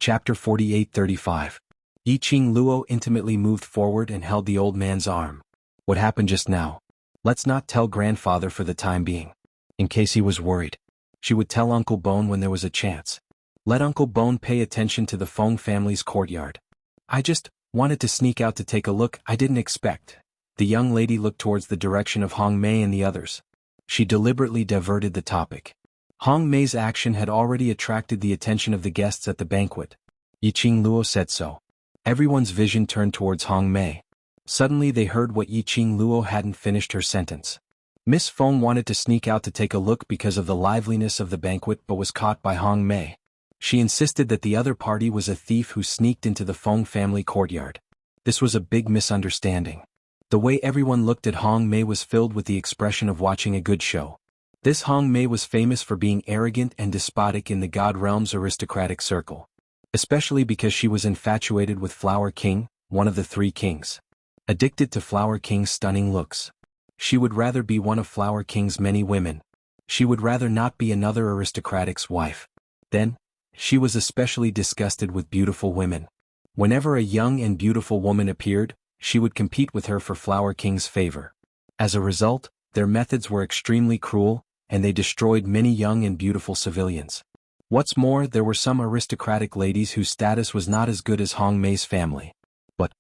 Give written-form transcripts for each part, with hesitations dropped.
Chapter 48:35. Yiqing Luo intimately moved forward and held the old man's arm. What happened just now? Let's not tell grandfather for the time being. In case he was worried. She would tell Uncle Bone when there was a chance. Let Uncle Bone pay attention to the Feng family's courtyard. I just wanted to sneak out to take a look. I didn't expect. The young lady looked towards the direction of Hong Mei and the others. She deliberately diverted the topic. Hong Mei's action had already attracted the attention of the guests at the banquet. Yiqing Luo said so. Everyone's vision turned towards Hong Mei. Suddenly they heard what Yiqing Luo hadn't finished her sentence. Miss Feng wanted to sneak out to take a look because of the liveliness of the banquet but was caught by Hong Mei. She insisted that the other party was a thief who sneaked into the Feng family courtyard. This was a big misunderstanding. The way everyone looked at Hong Mei was filled with the expression of watching a good show. This Hong Mei was famous for being arrogant and despotic in the God Realm's aristocratic circle. Especially because she was infatuated with Flower King, one of the three kings. Addicted to Flower King's stunning looks. She would rather be one of Flower King's many women. She would rather not be another aristocratic's wife. Then, she was especially disgusted with beautiful women. Whenever a young and beautiful woman appeared, she would compete with her for Flower King's favor. As a result, their methods were extremely cruel, and they destroyed many young and beautiful civilians. What's more, there were some aristocratic ladies whose status was not as good as Hong Mei's family. But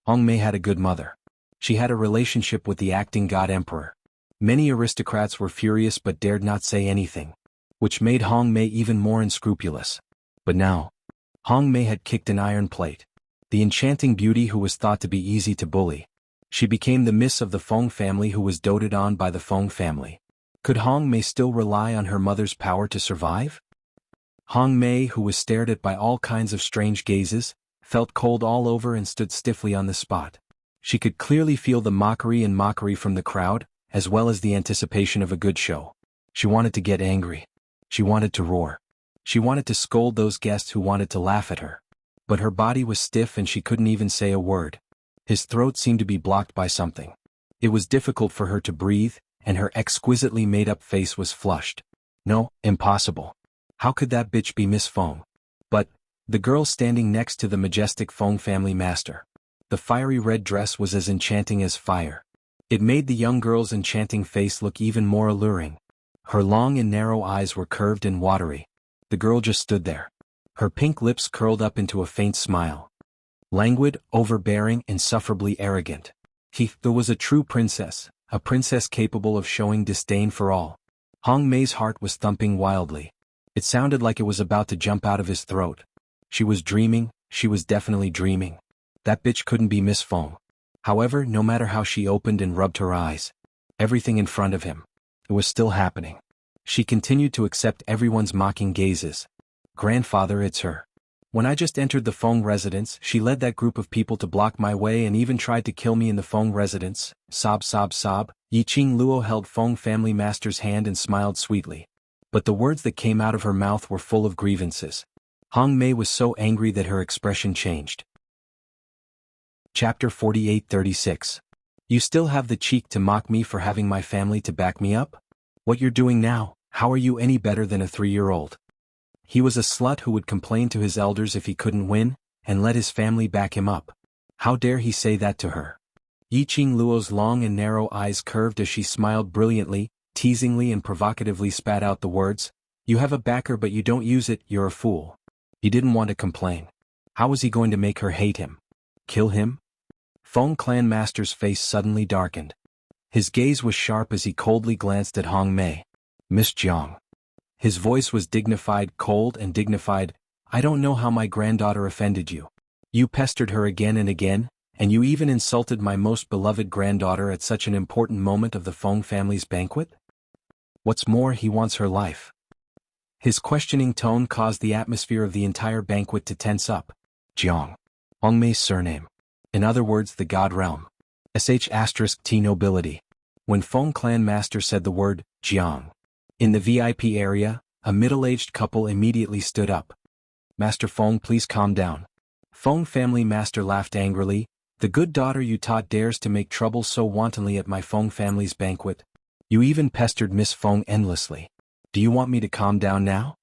Hong Mei had a good mother. She had a relationship with the acting god emperor. Many aristocrats were furious but dared not say anything, which made Hong Mei even more unscrupulous. But now, Hong Mei had kicked an iron plate. The enchanting beauty who was thought to be easy to bully. She became the miss of the Feng family who was doted on by the Feng family. Could Hong Mei still rely on her mother's power to survive? Hong Mei, who was stared at by all kinds of strange gazes, felt cold all over and stood stiffly on the spot. She could clearly feel the mockery from the crowd, as well as the anticipation of a good show. She wanted to get angry. She wanted to roar. She wanted to scold those guests who wanted to laugh at her. But her body was stiff and she couldn't even say a word. His throat seemed to be blocked by something. It was difficult for her to breathe, and her exquisitely made-up face was flushed. No, impossible. How could that bitch be Miss Feng? But the girl standing next to the majestic Feng family master. The fiery red dress was as enchanting as fire. It made the young girl's enchanting face look even more alluring. Her long and narrow eyes were curved and watery. The girl just stood there. Her pink lips curled up into a faint smile. Languid, overbearing, insufferably arrogant. There was a true princess, a princess capable of showing disdain for all. Hong Mei's heart was thumping wildly. It sounded like it was about to jump out of his throat. She was dreaming, she was definitely dreaming. That bitch couldn't be Miss Feng. However, no matter how she opened and rubbed her eyes, everything in front of him, it was still happening. She continued to accept everyone's mocking gazes. Grandfather, it's her. When I just entered the Feng residence, she led that group of people to block my way and even tried to kill me in the Feng residence. Sob, sob, sob. Yiqing Luo held Feng family master's hand and smiled sweetly. But the words that came out of her mouth were full of grievances. Hong Mei was so angry that her expression changed. Chapter 48:36. You still have the cheek to mock me for having my family to back me up? What you're doing now, how are you any better than a 3-year-old? He was a slut who would complain to his elders if he couldn't win, and let his family back him up. How dare he say that to her? Yiqing Luo's long and narrow eyes curved as she smiled brilliantly, teasingly and provocatively spat out the words, "You have a backer but you don't use it, you're a fool." He didn't want to complain. How was he going to make her hate him? Kill him? Feng clan master's face suddenly darkened. His gaze was sharp as he coldly glanced at Hong Mei. Miss Jiang. His voice was dignified, cold and dignified. I don't know how my granddaughter offended you. You pestered her again and again, and you even insulted my most beloved granddaughter at such an important moment of the Feng family's banquet? What's more, he wants her life. His questioning tone caused the atmosphere of the entire banquet to tense up. Jiang. Hong Mei's surname. In other words, the God Realm. *T nobility. When Feng clan master said the word, Jiang. In the VIP area, a middle-aged couple immediately stood up. Master Feng, please calm down. Feng family master laughed angrily. The good daughter you taught dares to make trouble so wantonly at my Feng family's banquet. You even pestered Miss Feng endlessly. Do you want me to calm down now?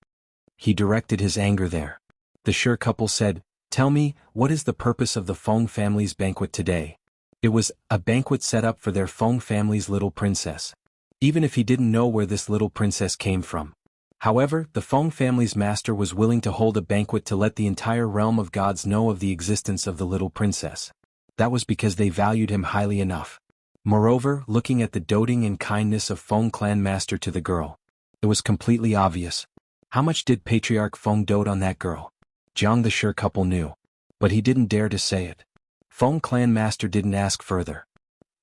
He directed his anger there. The Shi couple said, "Tell me, what is the purpose of the Feng family's banquet today?" It was a banquet set up for their Feng family's little princess. Even if he didn't know where this little princess came from. However, the Feng family's master was willing to hold a banquet to let the entire realm of gods know of the existence of the little princess. That was because they valued him highly enough. Moreover, looking at the doting and kindness of Feng clan master to the girl, it was completely obvious. How much did Patriarch Feng dote on that girl? Jiang the Shi couple knew. But he didn't dare to say it. Feng clan master didn't ask further.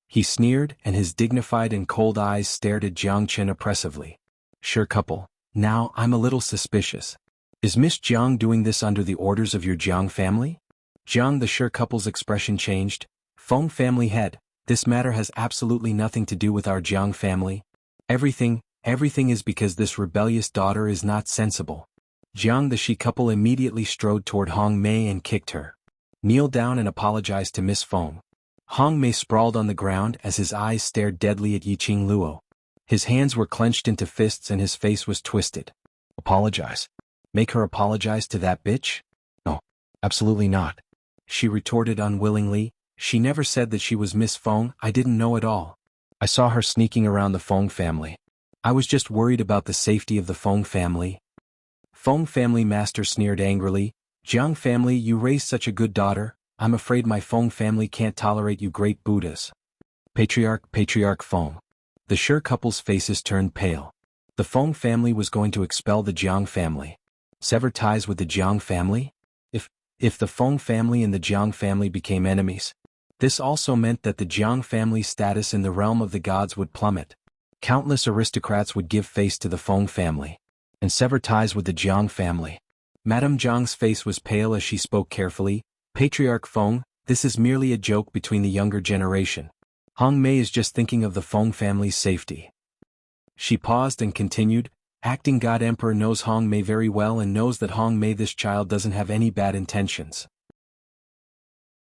He sneered, and his dignified and cold eyes stared at Jiang Chen oppressively. Shi couple, now I'm a little suspicious. Is Miss Jiang doing this under the orders of your Jiang family? Jiang the Shi couple's expression changed. Feng family head, this matter has absolutely nothing to do with our Jiang family. Everything is because this rebellious daughter is not sensible. Jiang the Shi couple immediately strode toward Hong Mei and kicked her. Kneel down and apologize to Miss Feng. Hong Mei sprawled on the ground as his eyes stared deadly at Yiqing Luo. His hands were clenched into fists and his face was twisted. Apologize? Make her apologize to that bitch? No, absolutely not. She retorted unwillingly. She never said that she was Miss Feng. I didn't know at all. I saw her sneaking around the Feng family. I was just worried about the safety of the Feng family. Feng family master sneered angrily. Jiang family, you raised such a good daughter. I'm afraid my Feng family can't tolerate you great Buddhas. Patriarch Feng. The Shi couple's faces turned pale. The Feng family was going to expel the Jiang family. Sever ties with the Jiang family? If the Feng family and the Jiang family became enemies, this also meant that the Jiang family's status in the realm of the gods would plummet. Countless aristocrats would give face to the Feng family and sever ties with the Jiang family. Madame Jiang's face was pale as she spoke carefully. Patriarch Feng, this is merely a joke between the younger generation. Hong Mei is just thinking of the Feng family's safety. She paused and continued, acting God Emperor knows Hong Mei very well and knows that Hong Mei this child doesn't have any bad intentions.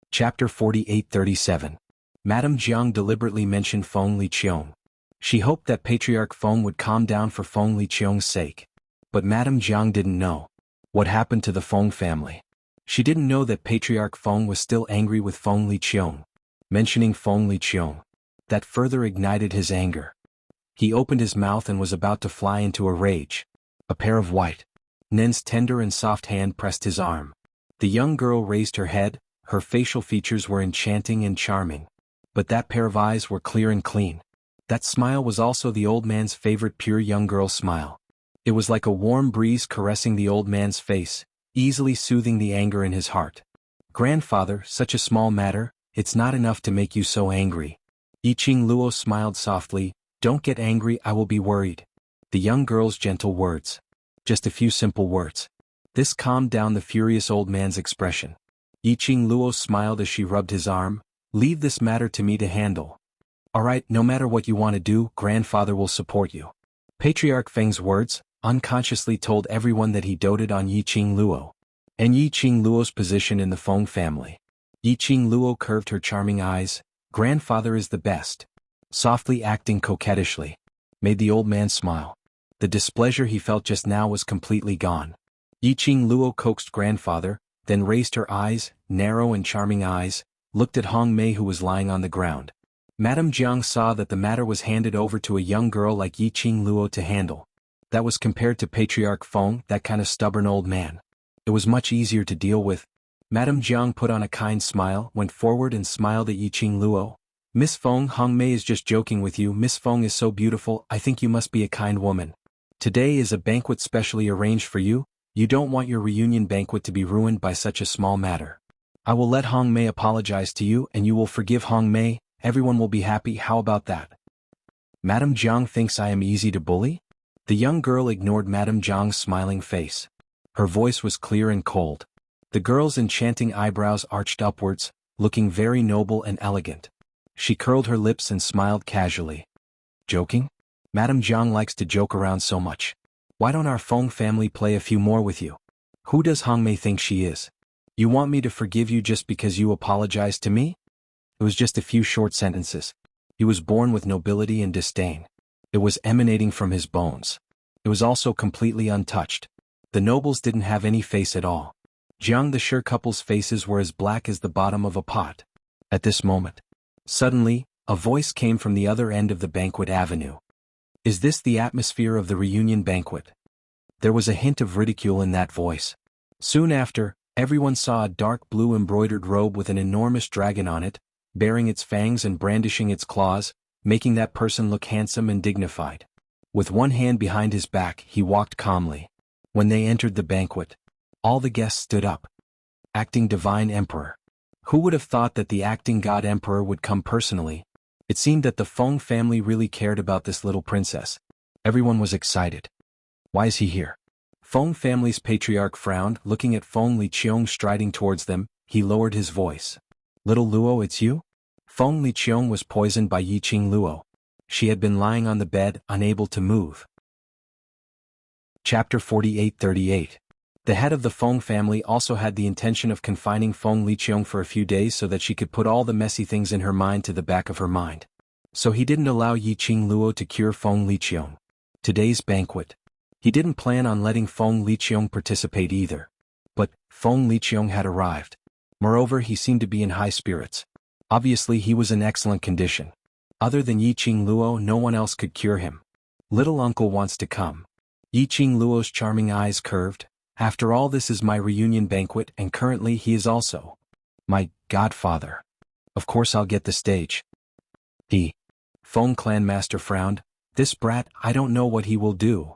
Chapter 48-37. Madame Jiang deliberately mentioned Feng Liqiong. She hoped that Patriarch Feng would calm down for Feng Liqiong's sake. But Madame Jiang didn't know what happened to the Feng family. She didn't know that Patriarch Feng was still angry with Feng Liqiong. Mentioning Feng Liqiong, that further ignited his anger. He opened his mouth and was about to fly into a rage. A pair of white Nen's tender and soft hand pressed his arm. The young girl raised her head. Her facial features were enchanting and charming. But that pair of eyes were clear and clean. That smile was also the old man's favorite pure young girl smile. It was like a warm breeze caressing the old man's face, easily soothing the anger in his heart. Grandfather, such a small matter, it's not enough to make you so angry. Yiqing Luo smiled softly. Don't get angry, I will be worried. The young girl's gentle words. Just a few simple words. This calmed down the furious old man's expression. Yiqing Luo smiled as she rubbed his arm. Leave this matter to me to handle. Alright, no matter what you want to do, grandfather will support you. Patriarch Feng's words unconsciously told everyone that he doted on Yiqing Luo and Yiqing Luo's position in the Feng family. Yiqing Luo curved her charming eyes. Grandfather is the best. Softly acting coquettishly, made the old man smile. The displeasure he felt just now was completely gone. Yiqing Luo coaxed grandfather, then raised her eyes, narrow and charming eyes, looked at Hong Mei who was lying on the ground. Madame Jiang saw that the matter was handed over to a young girl like Yiqing Luo to handle. That was compared to Patriarch Feng, that kind of stubborn old man. It was much easier to deal with. Madame Jiang put on a kind smile, went forward and smiled at Yiqing Luo. Miss Feng, Hong Mei is just joking with you. Miss Feng is so beautiful, I think you must be a kind woman. Today is a banquet specially arranged for you. You don't want your reunion banquet to be ruined by such a small matter. I will let Hong Mei apologize to you and you will forgive Hong Mei. Everyone will be happy. How about that? Madame Jiang thinks I am easy to bully? The young girl ignored Madame Jiang's smiling face. Her voice was clear and cold. The girl's enchanting eyebrows arched upwards, looking very noble and elegant. She curled her lips and smiled casually. Joking? Madame Jiang likes to joke around so much. Why don't our Feng family play a few more with you? Who does Hong Mei think she is? You want me to forgive you just because you apologized to me? It was just a few short sentences. He was born with nobility and disdain. It was emanating from his bones. It was also completely untouched. The nobles didn't have any face at all. Jiang the Sure couple's faces were as black as the bottom of a pot. At this moment, suddenly, a voice came from the other end of the banquet avenue. Is this the atmosphere of the reunion banquet? There was a hint of ridicule in that voice. Soon after, everyone saw a dark blue embroidered robe with an enormous dragon on it, baring its fangs and brandishing its claws, making that person look handsome and dignified. With one hand behind his back, he walked calmly. When they entered the banquet, all the guests stood up. Acting Divine Emperor. Who would have thought that the acting God Emperor would come personally? It seemed that the Feng family really cared about this little princess. Everyone was excited. Why is he here? Feng family's patriarch frowned, looking at Feng Liqiong striding towards them. He lowered his voice. Little Luo, it's you? Feng Liqiong was poisoned by Yiqing Luo. She had been lying on the bed, unable to move. Chapter 48:38. The head of the Feng family also had the intention of confining Feng Liqiong for a few days so that she could put all the messy things in her mind to the back of her mind. So he didn't allow Yiqing Luo to cure Feng Liqiong. Today's banquet. He didn't plan on letting Feng Liqiong participate either. But Feng Liqiong had arrived. Moreover, he seemed to be in high spirits. Obviously he was in excellent condition. Other than Yiqing Luo, no one else could cure him. Little uncle wants to come. Yiqing Luo's charming eyes curved. After all, this is my reunion banquet, and currently he is also my godfather. Of course I'll get the stage. Feng clan master frowned. This brat, I don't know what he will do.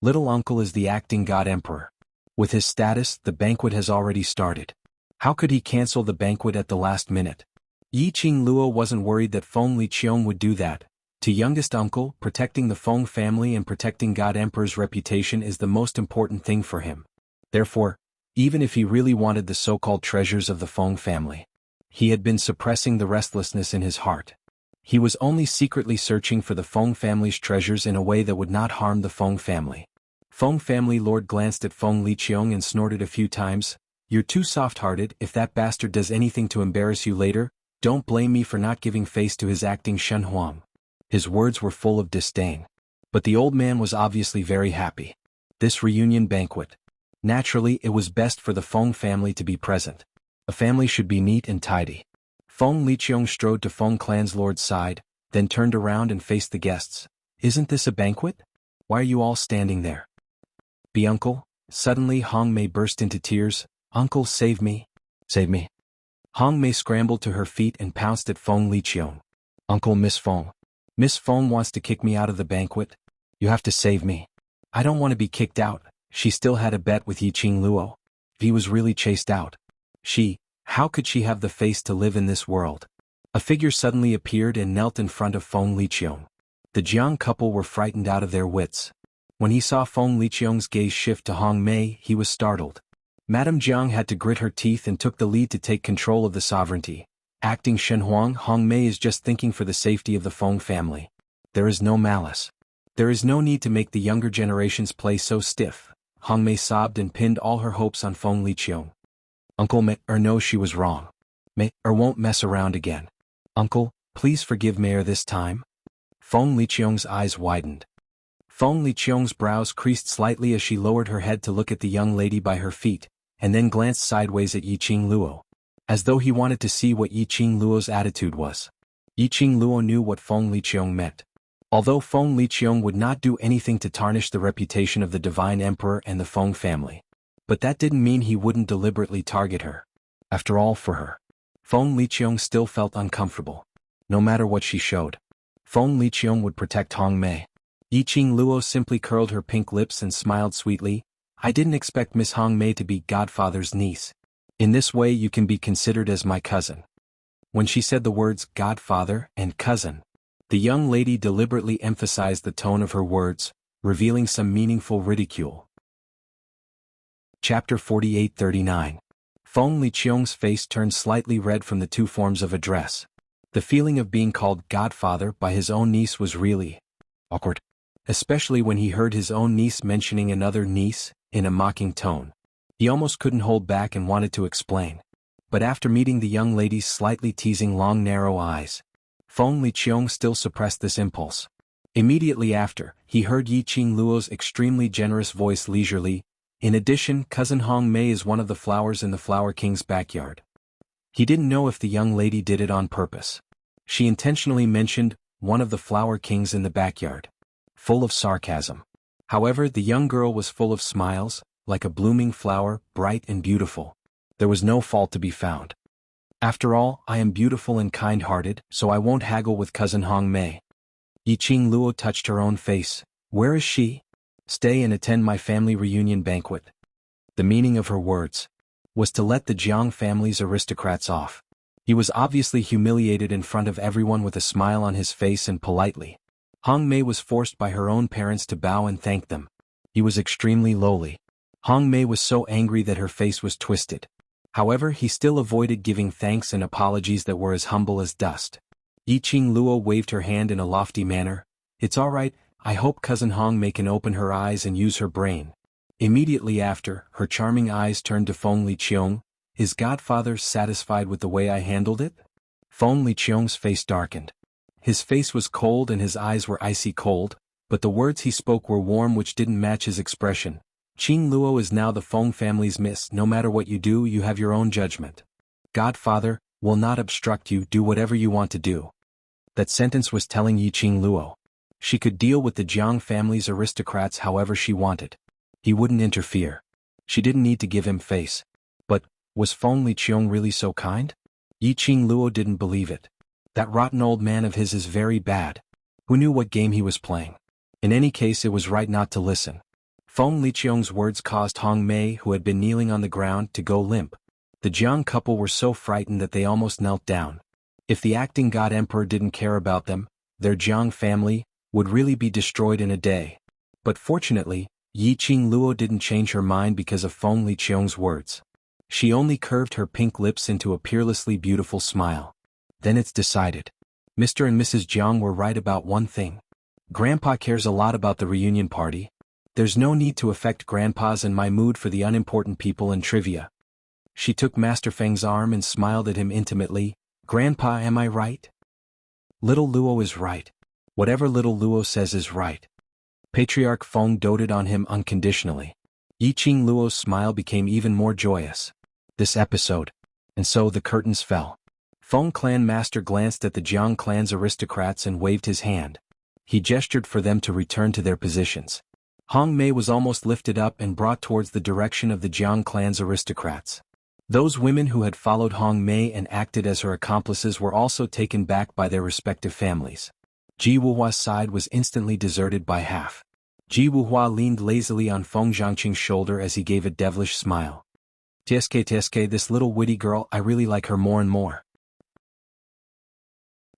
Little uncle is the acting god emperor. With his status, the banquet has already started. How could he cancel the banquet at the last minute? Yiqing Luo wasn't worried that Feng Liqiong would do that. To youngest uncle, protecting the Feng family and protecting God Emperor's reputation is the most important thing for him. Therefore, even if he really wanted the so-called treasures of the Feng family, he had been suppressing the restlessness in his heart. He was only secretly searching for the Feng family's treasures in a way that would not harm the Feng family. Feng family lord glanced at Feng Liqiong and snorted a few times. You're too soft-hearted. If that bastard does anything to embarrass you later, don't blame me for not giving face to his acting xuanhuan. His words were full of disdain. But the old man was obviously very happy. This reunion banquet. Naturally, it was best for the Feng family to be present. A family should be neat and tidy. Feng Liqiong strode to Feng clan's lord's side, then turned around and faced the guests. Isn't this a banquet? Why are you all standing there? Be uncle? Suddenly Hong Mei burst into tears. Uncle, save me. Save me. Hong Mei scrambled to her feet and pounced at Feng Liqiong. Uncle, Miss Feng. Miss Feng wants to kick me out of the banquet. You have to save me. I don't want to be kicked out. She still had a bet with Yiqing Luo. He was really chased out. How could she have the face to live in this world? A figure suddenly appeared and knelt in front of Feng Liqiong. The Jiang couple were frightened out of their wits. When he saw Feng Liqiong's gaze shift to Hong Mei, he was startled. Madame Jiang had to grit her teeth and took the lead to take control of the sovereignty. Acting Xuanhuan, Hong Mei is just thinking for the safety of the Feng family. There is no malice. There is no need to make the younger generations play so stiff. Hong Mei sobbed and pinned all her hopes on Feng Liqiong. Uncle Mei knows she was wrong. Mei won't mess around again. Uncle, please forgive Mei this time. Feng Liqiong's eyes widened. Feng Liqiong's brows creased slightly as she lowered her head to look at the young lady by her feet, and then glanced sideways at Yiqing Luo, as though he wanted to see what Yiqing Luo's attitude was. Yiqing Luo knew what Feng Liqiong meant. Although Feng Liqiong would not do anything to tarnish the reputation of the Divine Emperor and the Feng family. But that didn't mean he wouldn't deliberately target her. After all, for her, Feng Liqiong still felt uncomfortable. No matter what she showed, Feng Liqiong would protect Hong Mei. Yiqing Luo simply curled her pink lips and smiled sweetly. I didn't expect Miss Hong Mei to be Godfather's niece. In this way you can be considered as my cousin. When she said the words Godfather and cousin, the young lady deliberately emphasized the tone of her words, revealing some meaningful ridicule. Chapter 48:39. Feng Liqiong's face turned slightly red from the two forms of address. The feeling of being called Godfather by his own niece was really awkward. Especially when he heard his own niece mentioning another niece, in a mocking tone. He almost couldn't hold back and wanted to explain. But after meeting the young lady's slightly teasing long narrow eyes, Feng Liqiong still suppressed this impulse. Immediately after, he heard Yiqing Luo's extremely generous voice leisurely, In addition, cousin Hong Mei is one of the flowers in the Flower King's backyard. He didn't know if the young lady did it on purpose. She intentionally mentioned one of the Flower Kings in the backyard, full of sarcasm. However, the young girl was full of smiles, like a blooming flower, bright and beautiful. There was no fault to be found. After all, I am beautiful and kind-hearted, so I won't haggle with cousin Hong Mei. Yiqing Luo touched her own face. Where is she? Stay and attend my family reunion banquet. The meaning of her words was to let the Jiang family's aristocrats off. He was obviously humiliated in front of everyone with a smile on his face and politely. Hong Mei was forced by her own parents to bow and thank them. He was extremely lowly. Hong Mei was so angry that her face was twisted. However, he still avoided giving thanks and apologies that were as humble as dust. Yiqing Luo waved her hand in a lofty manner. It's all right, I hope cousin Hong Mei can open her eyes and use her brain. Immediately after, her charming eyes turned to Feng Liqiong. Is Godfather satisfied with the way I handled it? Feng Liqiong's face darkened. His face was cold and his eyes were icy cold, but the words he spoke were warm, which didn't match his expression. Qing Luo is now the Feng family's miss. No matter what you do, you have your own judgment. Godfather will not obstruct you. Do whatever you want to do. That sentence was telling Yiqing Luo. She could deal with the Jiang family's aristocrats however she wanted. He wouldn't interfere. She didn't need to give him face. But was Feng Liqiong really so kind? Yiqing Luo didn't believe it. That rotten old man of his is very bad. Who knew what game he was playing? In any case, it was right not to listen. Feng Liqiong's words caused Hong Mei, who had been kneeling on the ground, to go limp. The Jiang couple were so frightened that they almost knelt down. If the acting god emperor didn't care about them, their Jiang family would really be destroyed in a day. But fortunately, Yiqing Luo didn't change her mind because of Feng Liqiong's words. She only curved her pink lips into a peerlessly beautiful smile. Then it's decided. Mr. and Mrs. Jiang were right about one thing. Grandpa cares a lot about the reunion party. There's no need to affect Grandpa's and my mood for the unimportant people and trivia. She took Master Feng's arm and smiled at him intimately. Grandpa, am I right? Little Luo is right. Whatever little Luo says is right. Patriarch Feng doted on him unconditionally. Yiqing Luo's smile became even more joyous. This episode. And so the curtains fell. Feng clan master glanced at the Jiang clan's aristocrats and waved his hand. He gestured for them to return to their positions. Hong Mei was almost lifted up and brought towards the direction of the Jiang clan's aristocrats. Those women who had followed Hong Mei and acted as her accomplices were also taken back by their respective families. Ji Wuhua's side was instantly deserted by half. Ji Wuhua leaned lazily on Feng Zhangqing's shoulder as he gave a devilish smile. Tsk, this little witty girl, I really like her more and more.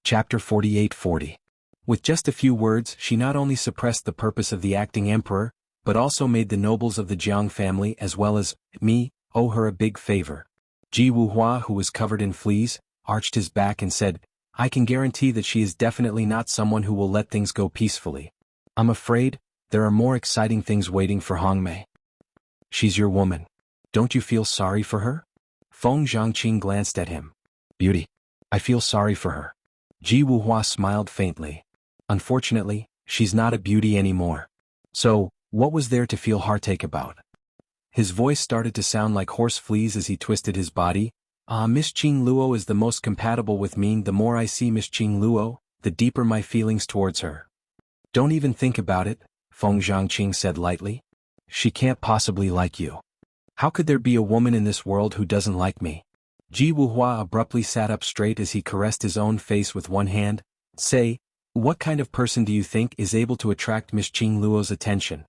Chapter 4840. With just a few words, she not only suppressed the purpose of the acting emperor, but also made the nobles of the Jiang family as well as me owe her a big favor. Ji Wuhua, who was covered in fleas, arched his back and said, I can guarantee that she is definitely not someone who will let things go peacefully. I'm afraid there are more exciting things waiting for Hong Mei. She's your woman. Don't you feel sorry for her? Feng Zhangqing glanced at him. Beauty. I feel sorry for her. Ji Wuhua smiled faintly. Unfortunately, she's not a beauty anymore. So, what was there to feel heartache about? His voice started to sound like horse fleas as he twisted his body. Miss Qing Luo is the most compatible with me. The more I see Miss Qing Luo, the deeper my feelings towards her. Don't even think about it, Feng Zhangqing said lightly. She can't possibly like you. How could there be a woman in this world who doesn't like me? Ji Wuhua abruptly sat up straight as he caressed his own face with one hand. Say, what kind of person do you think is able to attract Miss Qing Luo's attention?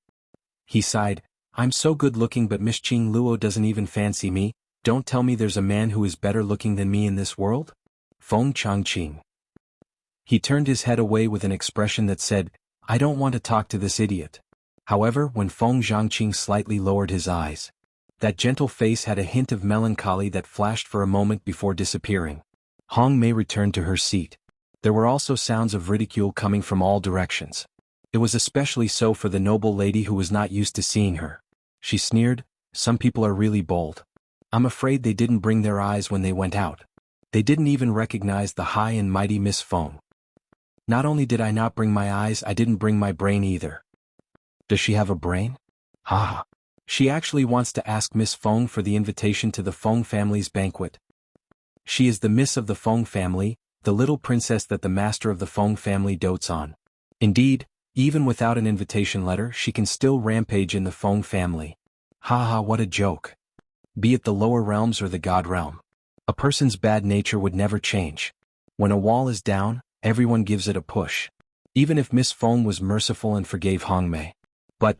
He sighed. I'm so good looking, but Miss Qing Luo doesn't even fancy me. Don't tell me there's a man who is better looking than me in this world? Feng Changqing. He turned his head away with an expression that said, I don't want to talk to this idiot. However, when Feng Zhangqing slightly lowered his eyes, that gentle face had a hint of melancholy that flashed for a moment before disappearing. Hong Mei returned to her seat. There were also sounds of ridicule coming from all directions. It was especially so for the noble lady who was not used to seeing her. She sneered, some people are really bold. I'm afraid they didn't bring their eyes when they went out. They didn't even recognize the high and mighty Miss Feng. Not only did I not bring my eyes, I didn't bring my brain either. Does she have a brain? Ha ha. She actually wants to ask Miss Feng for the invitation to the Feng family's banquet. She is the miss of the Feng family, the little princess that the master of the Feng family dotes on. Indeed, even without an invitation letter she can still rampage in the Feng family. Haha, what a joke. Be it the lower realms or the god realm. A person's bad nature would never change. When a wall is down, everyone gives it a push. Even if Miss Feng was merciful and forgave Hongmei. But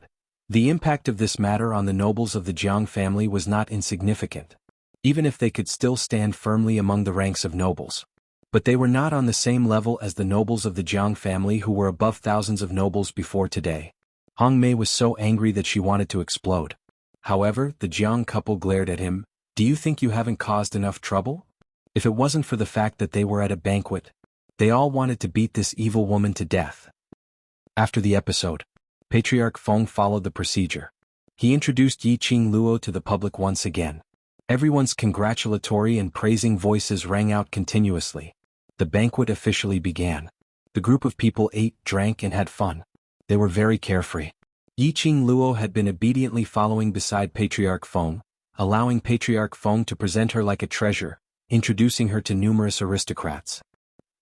the impact of this matter on the nobles of the Jiang family was not insignificant. Even if they could still stand firmly among the ranks of nobles. But they were not on the same level as the nobles of the Jiang family who were above thousands of nobles before today. Hongmei was so angry that she wanted to explode. However, the Jiang couple glared at him. Do you think you haven't caused enough trouble? If it wasn't for the fact that they were at a banquet, they all wanted to beat this evil woman to death. After the episode, Patriarch Feng followed the procedure. He introduced Yiqing Luo to the public once again. Everyone's congratulatory and praising voices rang out continuously. The banquet officially began. The group of people ate, drank and had fun. They were very carefree. Yiqing Luo had been obediently following beside Patriarch Feng, allowing Patriarch Feng to present her like a treasure, introducing her to numerous aristocrats.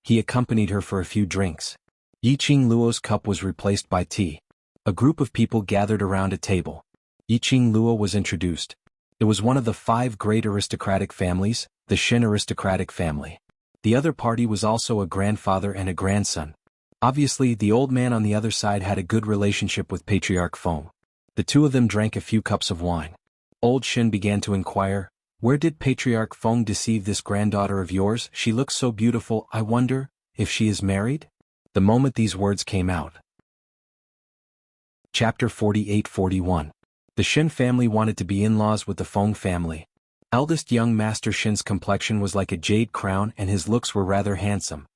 He accompanied her for a few drinks. Yiqing Luo's cup was replaced by tea. A group of people gathered around a table. Yiqing Luo was introduced. It was one of the 5 great aristocratic families, the Shen aristocratic family. The other party was also a grandfather and a grandson. Obviously, the old man on the other side had a good relationship with Patriarch Feng. The two of them drank a few cups of wine. Old Shen began to inquire, "Where did Patriarch Feng deceive this granddaughter of yours? She looks so beautiful. I wonder if she is married?" The moment these words came out. Chapter 48-41. The Shen family wanted to be in-laws with the Feng family. Eldest young Master Shen's complexion was like a jade crown and his looks were rather handsome.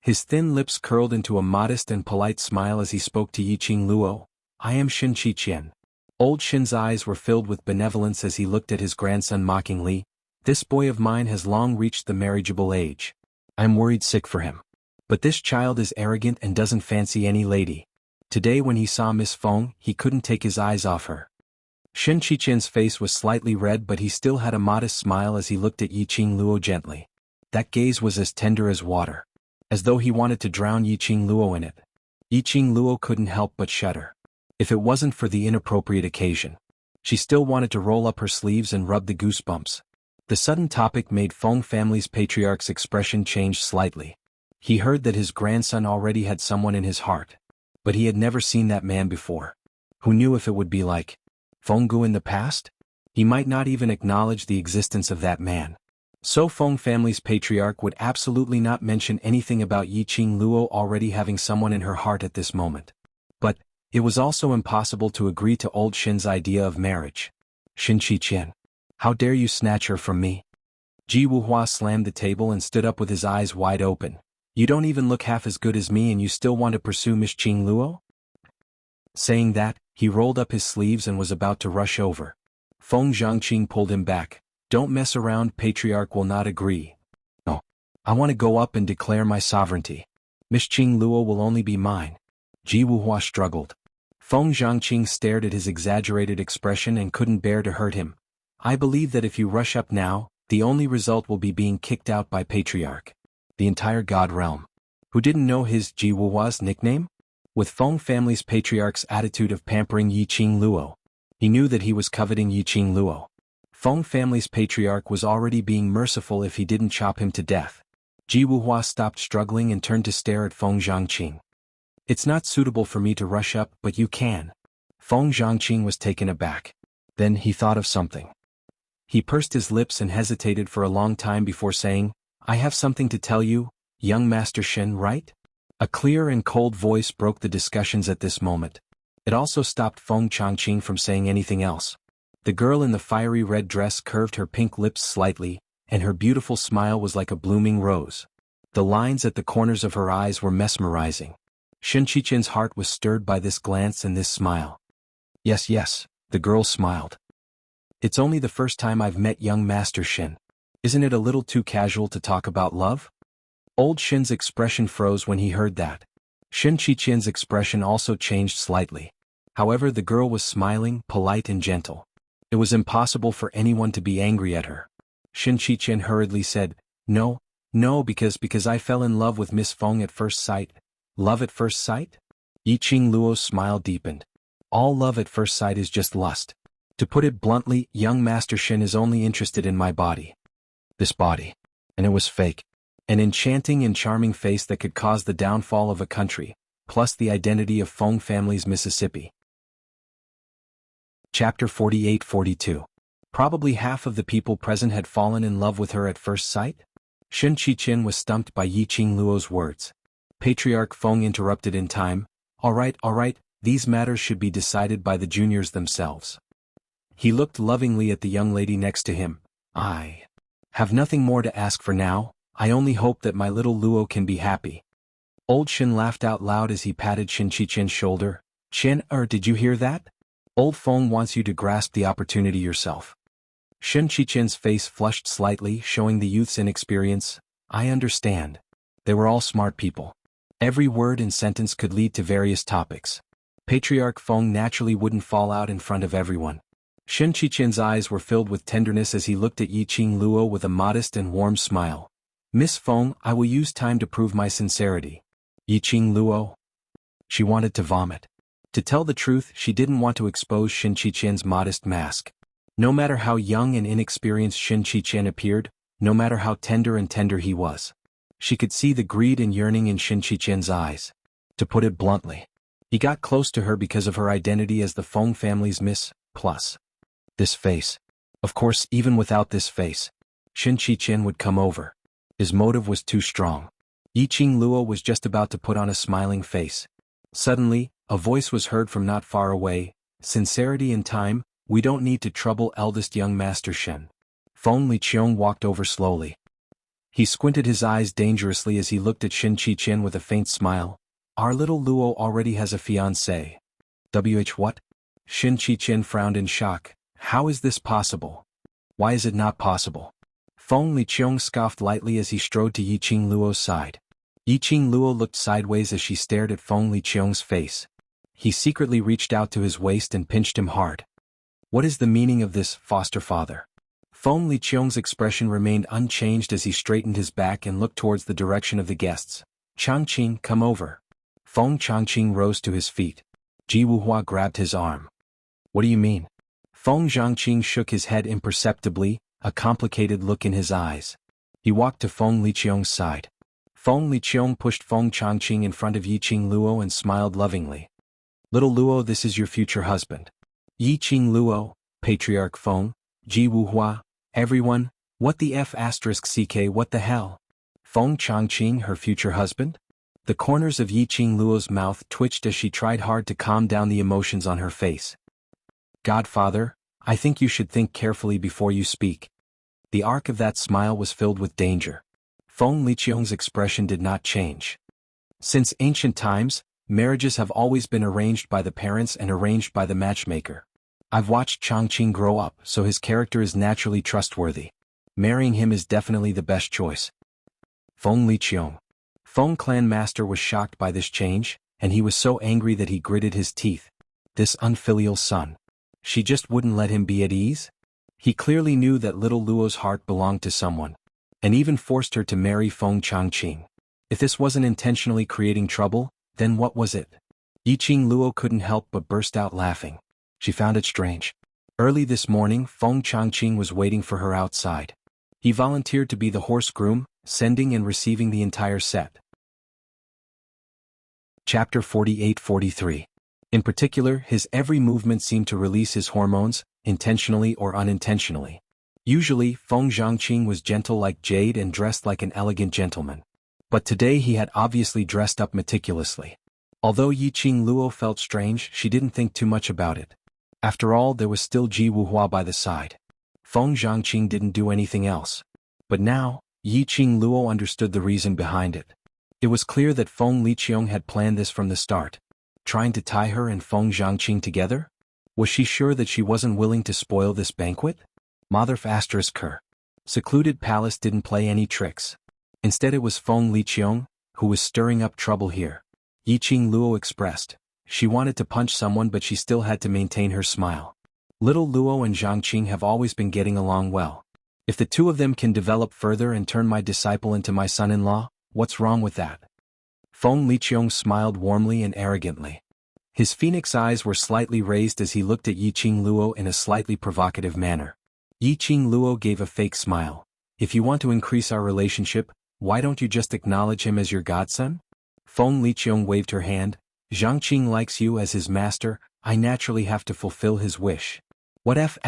His thin lips curled into a modest and polite smile as he spoke to Yiqing Luo. "I am Shen Qiqian." Old Shen's eyes were filled with benevolence as he looked at his grandson mockingly. "This boy of mine has long reached the marriageable age. I am worried sick for him. But this child is arrogant and doesn't fancy any lady." Today when he saw Miss Feng, he couldn't take his eyes off her. Shen Qiqian's face was slightly red but he still had a modest smile as he looked at Yiqing Luo gently. That gaze was as tender as water. As though he wanted to drown Yiqing Luo in it. Yiqing Luo couldn't help but shudder. If it wasn't for the inappropriate occasion. She still wanted to roll up her sleeves and rub the goosebumps. The sudden topic made Feng family's patriarch's expression change slightly. He heard that his grandson already had someone in his heart. But he had never seen that man before. Who knew if it would be like Feng Gu in the past? He might not even acknowledge the existence of that man. So Feng family's patriarch would absolutely not mention anything about Yiqing Luo already having someone in her heart at this moment. But it was also impossible to agree to old Shen's idea of marriage. "Shen Qiqian, how dare you snatch her from me?" Xuanhuan slammed the table and stood up with his eyes wide open. "You don't even look half as good as me and you still want to pursue Miss Qing Luo?" Saying that, he rolled up his sleeves and was about to rush over. Feng Zhangqing pulled him back. "Don't mess around, Patriarch will not agree." "No. I want to go up and declare my sovereignty. Miss Qing Luo will only be mine." Xuanhuan struggled. Feng Zhangqing stared at his exaggerated expression and couldn't bear to hurt him. "I believe that if you rush up now, the only result will be being kicked out by Patriarch. The entire God realm." Who didn't know his Xuanhuan's nickname? With Feng family's patriarch's attitude of pampering Yiqing Luo, he knew that he was coveting Yiqing Luo. Feng family's patriarch was already being merciful if he didn't chop him to death. Xuanhuan stopped struggling and turned to stare at Feng Zhangqing. "It's not suitable for me to rush up, but you can." Feng Zhangqing was taken aback. Then he thought of something. He pursed his lips and hesitated for a long time before saying, "I have something to tell you, young Master Shen, right?" A clear and cold voice broke the discussions at this moment. It also stopped Feng Zhangqing from saying anything else. The girl in the fiery red dress curved her pink lips slightly, and her beautiful smile was like a blooming rose. The lines at the corners of her eyes were mesmerizing. Shen Qiqian's heart was stirred by this glance and this smile. Yes, the girl smiled. "It's only the first time I've met young Master Shen. Isn't it a little too casual to talk about love?" Old Shen's expression froze when he heard that. Shen Qiqian's expression also changed slightly. However, the girl was smiling, polite and gentle. It was impossible for anyone to be angry at her. Xianxia hurriedly said, "No, no, because I fell in love with Miss Feng at first sight." Love at first sight? Yiqing Luo's smile deepened. All love at first sight is just lust. To put it bluntly, young Master Shen is only interested in my body. This body. And it was fake. An enchanting and charming face that could cause the downfall of a country, plus the identity of Feng family's Mississippi. Chapter 48-42. Probably half of the people present had fallen in love with her at first sight? Xianxia was stumped by Yiqing Luo's words. Patriarch Feng interrupted in time, all right, these matters should be decided by the juniors themselves. He looked lovingly at the young lady next to him. I have nothing more to ask for now, I only hope that my little Luo can be happy. Old Shen laughed out loud as he patted Xianxia's shoulder. Chen, did you hear that? Old Feng wants you to grasp the opportunity yourself. Xianxia's face flushed slightly, showing the youth's inexperience. I understand. They were all smart people. Every word and sentence could lead to various topics. Patriarch Feng naturally wouldn't fall out in front of everyone. Xianxia's eyes were filled with tenderness as he looked at Yiqing Luo with a modest and warm smile. Miss Feng, I will use time to prove my sincerity. Yiqing Luo? She wanted to vomit. To tell the truth, she didn't want to expose Xianxia's modest mask. No matter how young and inexperienced Xianxia appeared, no matter how tender he was, she could see the greed and yearning in Xianxia's eyes. To put it bluntly, he got close to her because of her identity as the Feng family's Miss, plus this face. Of course, even without this face, Xianxia would come over. His motive was too strong. Yiqing Luo was just about to put on a smiling face. Suddenly, a voice was heard from not far away. Sincerity in time, we don't need to trouble eldest young Master Shen. Feng Liqiong walked over slowly. He squinted his eyes dangerously as he looked at Xianxia with a faint smile. Our little Luo already has a fiancé. What? Xianxia frowned in shock. How is this possible? Why is it not possible? Feng Liqiong scoffed lightly as he strode to Yiqing Luo's side. Yiqing Luo looked sideways as she stared at Feng Liqiong's face. He secretly reached out to his waist and pinched him hard. What is the meaning of this, foster father? Feng Liqiong's expression remained unchanged as he straightened his back and looked towards the direction of the guests. Changqing, come over. Feng Changqing rose to his feet. Ji Wuhua grabbed his arm. What do you mean? Feng Zhangqing shook his head imperceptibly, a complicated look in his eyes. He walked to Feng Liqiong's side. Feng Liqiong pushed Feng Changqing in front of Yiqing Luo and smiled lovingly. Little Luo, this is your future husband. Yiqing Luo, Patriarch Feng, Ji Wuhua, everyone, what the *CK, what the hell? Feng Changqing, her future husband? The corners of Yiqing Luo's mouth twitched as she tried hard to calm down the emotions on her face. Godfather, I think you should think carefully before you speak. The arc of that smile was filled with danger. Feng Liqiong's expression did not change. Since ancient times, marriages have always been arranged by the parents and arranged by the matchmaker. I've watched Changqing grow up, so his character is naturally trustworthy. Marrying him is definitely the best choice. Feng Liqiong. Feng Clan Master was shocked by this change, and he was so angry that he gritted his teeth. This unfilial son. She just wouldn't let him be at ease? He clearly knew that little Luo's heart belonged to someone, and even forced her to marry Feng Changqing. If this wasn't intentionally creating trouble, then what was it? Yiqing Luo couldn't help but burst out laughing. She found it strange. Early this morning, Feng Changqing was waiting for her outside. He volunteered to be the horse groom, sending and receiving the entire set. Chapter 48-43. In particular, his every movement seemed to release his hormones, intentionally or unintentionally. Usually, Feng Zhangqing was gentle like jade and dressed like an elegant gentleman. But today he had obviously dressed up meticulously. Although Yiqing Luo felt strange, she didn't think too much about it. After all, there was still Ji Wuhua by the side. Feng Zhangqing didn't do anything else. But now, Yiqing Luo understood the reason behind it. It was clear that Feng Liqiong had planned this from the start. Trying to tie her and Feng Zhangqing together? Was she sure that she wasn't willing to spoil this banquet? Her secluded palace didn't play any tricks. Instead it was Feng Liqiong, who was stirring up trouble here. Yiqing Luo expressed. She wanted to punch someone but she still had to maintain her smile. Little Luo and Zhangqing have always been getting along well. If the two of them can develop further and turn my disciple into my son-in-law, what's wrong with that? Feng Liqiong smiled warmly and arrogantly. His phoenix eyes were slightly raised as he looked at Yiqing Luo in a slightly provocative manner. Yiqing Luo gave a fake smile. If you want to increase our relationship, why don't you just acknowledge him as your godson? Feng Liqiong waved her hand. Zhangqing likes you as his master, I naturally have to fulfill his wish. What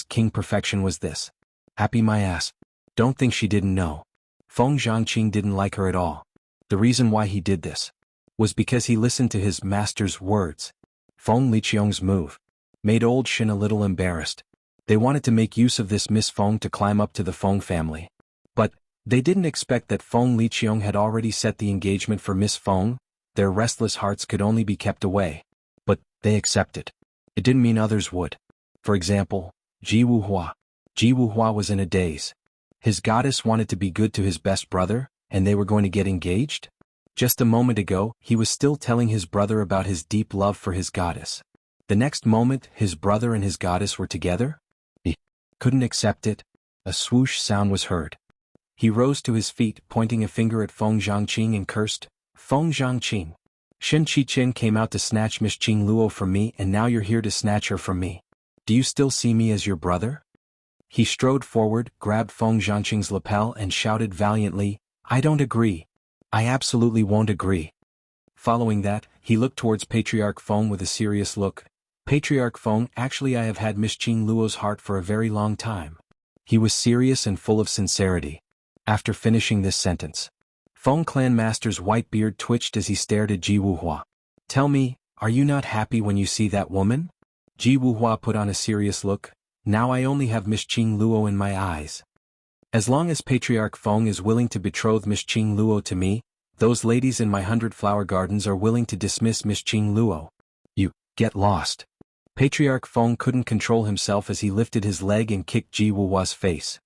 King perfection was this? Happy my ass. Don't think she didn't know. Feng Zhangqing didn't like her at all. The reason why he did this was because he listened to his master's words. Feng Liqiong's move made old Shin a little embarrassed. They wanted to make use of this Miss Feng to climb up to the Feng family. But they didn't expect that Feng Liqiong had already set the engagement for Miss Feng. Their restless hearts could only be kept away. But they accepted. It didn't mean others would. For example, Jiwuhua. Jiwuhua was in a daze. His goddess wanted to be good to his best brother, and they were going to get engaged? Just a moment ago, he was still telling his brother about his deep love for his goddess. The next moment, his brother and his goddess were together? He couldn't accept it. A swoosh sound was heard. He rose to his feet, pointing a finger at Feng Zhangqing and cursed, Feng Zhangqing. Shen Qiqin came out to snatch Miss Qing Luo from me and now you're here to snatch her from me. Do you still see me as your brother? He strode forward, grabbed Feng Zhangqing's lapel and shouted valiantly, I don't agree. I absolutely won't agree. Following that, he looked towards Patriarch Feng with a serious look. Patriarch Feng, actually I have had Miss Qing Luo's heart for a very long time. He was serious and full of sincerity. After finishing this sentence, Feng Clan Master's white beard twitched as he stared at Ji Wuhua. Tell me, are you not happy when you see that woman? Ji Wuhua put on a serious look. Now I only have Miss Qing Luo in my eyes. As long as Patriarch Feng is willing to betroth Miss Qing Luo to me, those ladies in my 100 flower gardens are willing to dismiss Miss Qing Luo. You get lost. Patriarch Feng couldn't control himself as he lifted his leg and kicked Ji Wuhua's face.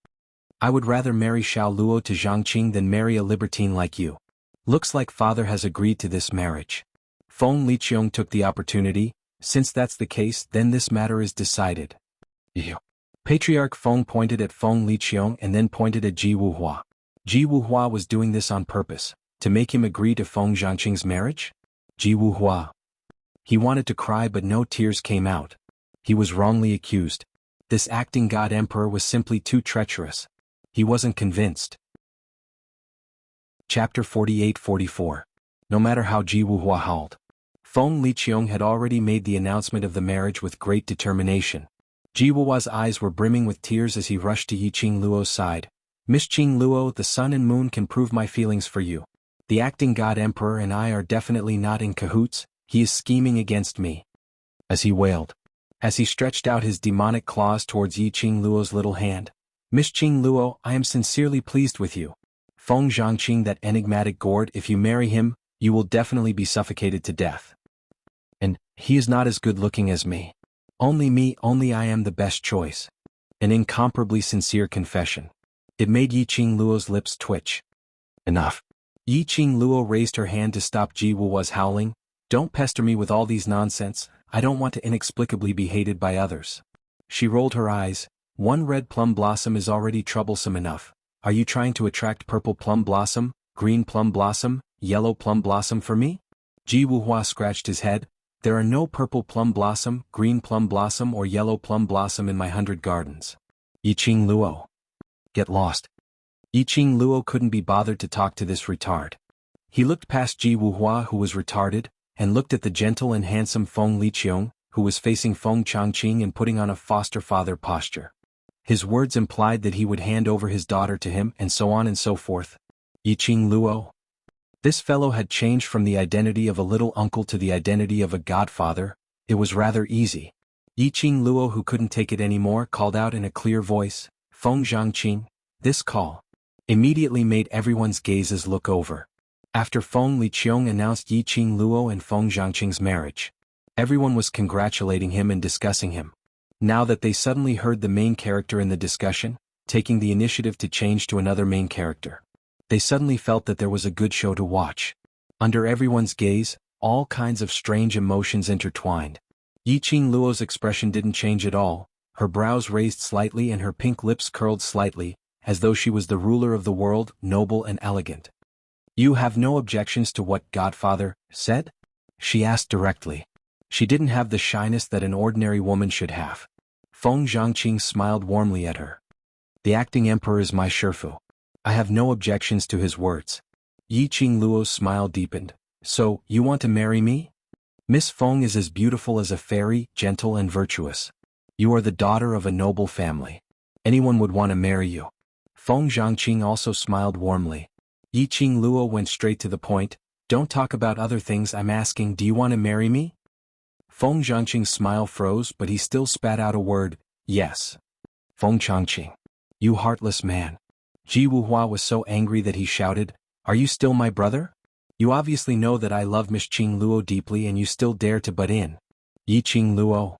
I would rather marry Xiao Luo to Zhangqing than marry a libertine like you. Looks like father has agreed to this marriage. Feng Liqiong took the opportunity. Since that's the case, then this matter is decided. You. Patriarch Feng pointed at Feng Liqiong and then pointed at Ji Wuhua. Ji Wuhua was doing this on purpose, to make him agree to Feng Zhangqing's marriage? Ji Wuhua. He wanted to cry but no tears came out. He was wrongly accused. This acting god emperor was simply too treacherous. He wasn't convinced. Chapter 48-44. No matter how Ji Wuhua howled, Feng Liqiong had already made the announcement of the marriage with great determination. Ji Wuhua's eyes were brimming with tears as he rushed to Yiqing Luo's side. Miss Qing Luo, the sun and moon can prove my feelings for you. The acting god emperor and I are definitely not in cahoots, he is scheming against me. As he wailed. As he stretched out his demonic claws towards Yiqing Luo's little hand. Miss Qing Luo, I am sincerely pleased with you. Feng Zhangqing, that enigmatic gourd, if you marry him, you will definitely be suffocated to death. And he is not as good looking as me. Only I am the best choice. An incomparably sincere confession. It made Yiqing Luo's lips twitch. Enough. Yiqing Luo raised her hand to stop Ji Wuhua's howling. Don't pester me with all these nonsense, I don't want to inexplicably be hated by others. She rolled her eyes. One red plum blossom is already troublesome enough. Are you trying to attract purple plum blossom, green plum blossom, yellow plum blossom for me? Ji Wuhua scratched his head. There are no purple plum blossom, green plum blossom or yellow plum blossom in my 100 gardens. Yiqing Luo. Get lost. Yiqing Luo couldn't be bothered to talk to this retard. He looked past Ji Wuhua, who was retarded, and looked at the gentle and handsome Feng Liqiong, who was facing Feng Changqing and putting on a foster father posture. His words implied that he would hand over his daughter to him and so on and so forth. Yiqing Luo. This fellow had changed from the identity of a little uncle to the identity of a godfather. It was rather easy. Yiqing Luo, who couldn't take it anymore, called out in a clear voice, Feng Zhangqing. This call immediately made everyone's gazes look over. After Feng Liqiong announced Yiqing Luo and Feng Zhangqing's marriage, everyone was congratulating him and discussing him. Now that they suddenly heard the main character in the discussion, taking the initiative to change to another main character, they suddenly felt that there was a good show to watch. Under everyone's gaze, all kinds of strange emotions intertwined. Yiqing Luo's expression didn't change at all. Her brows raised slightly and her pink lips curled slightly, as though she was the ruler of the world, noble and elegant. "You have no objections to what Godfather said?" she asked directly. She didn't have the shyness that an ordinary woman should have. Feng Zhangqing smiled warmly at her. "The acting emperor is my Shifu. I have no objections to his words." Yi Qingluo's smile deepened. "So, you want to marry me? Miss Feng is as beautiful as a fairy, gentle and virtuous. You are the daughter of a noble family. Anyone would want to marry you." Feng Zhangqing also smiled warmly. Yi Qingluo went straight to the point. "Don't talk about other things, I'm asking, do you want to marry me?" Feng Zhangqing's smile froze, but he still spat out a word, "Yes." "Feng Changqing. You heartless man." Jianghu was so angry that he shouted, "Are you still my brother? You obviously know that I love Miss Qingluo deeply and you still dare to butt in." Yi Qingluo.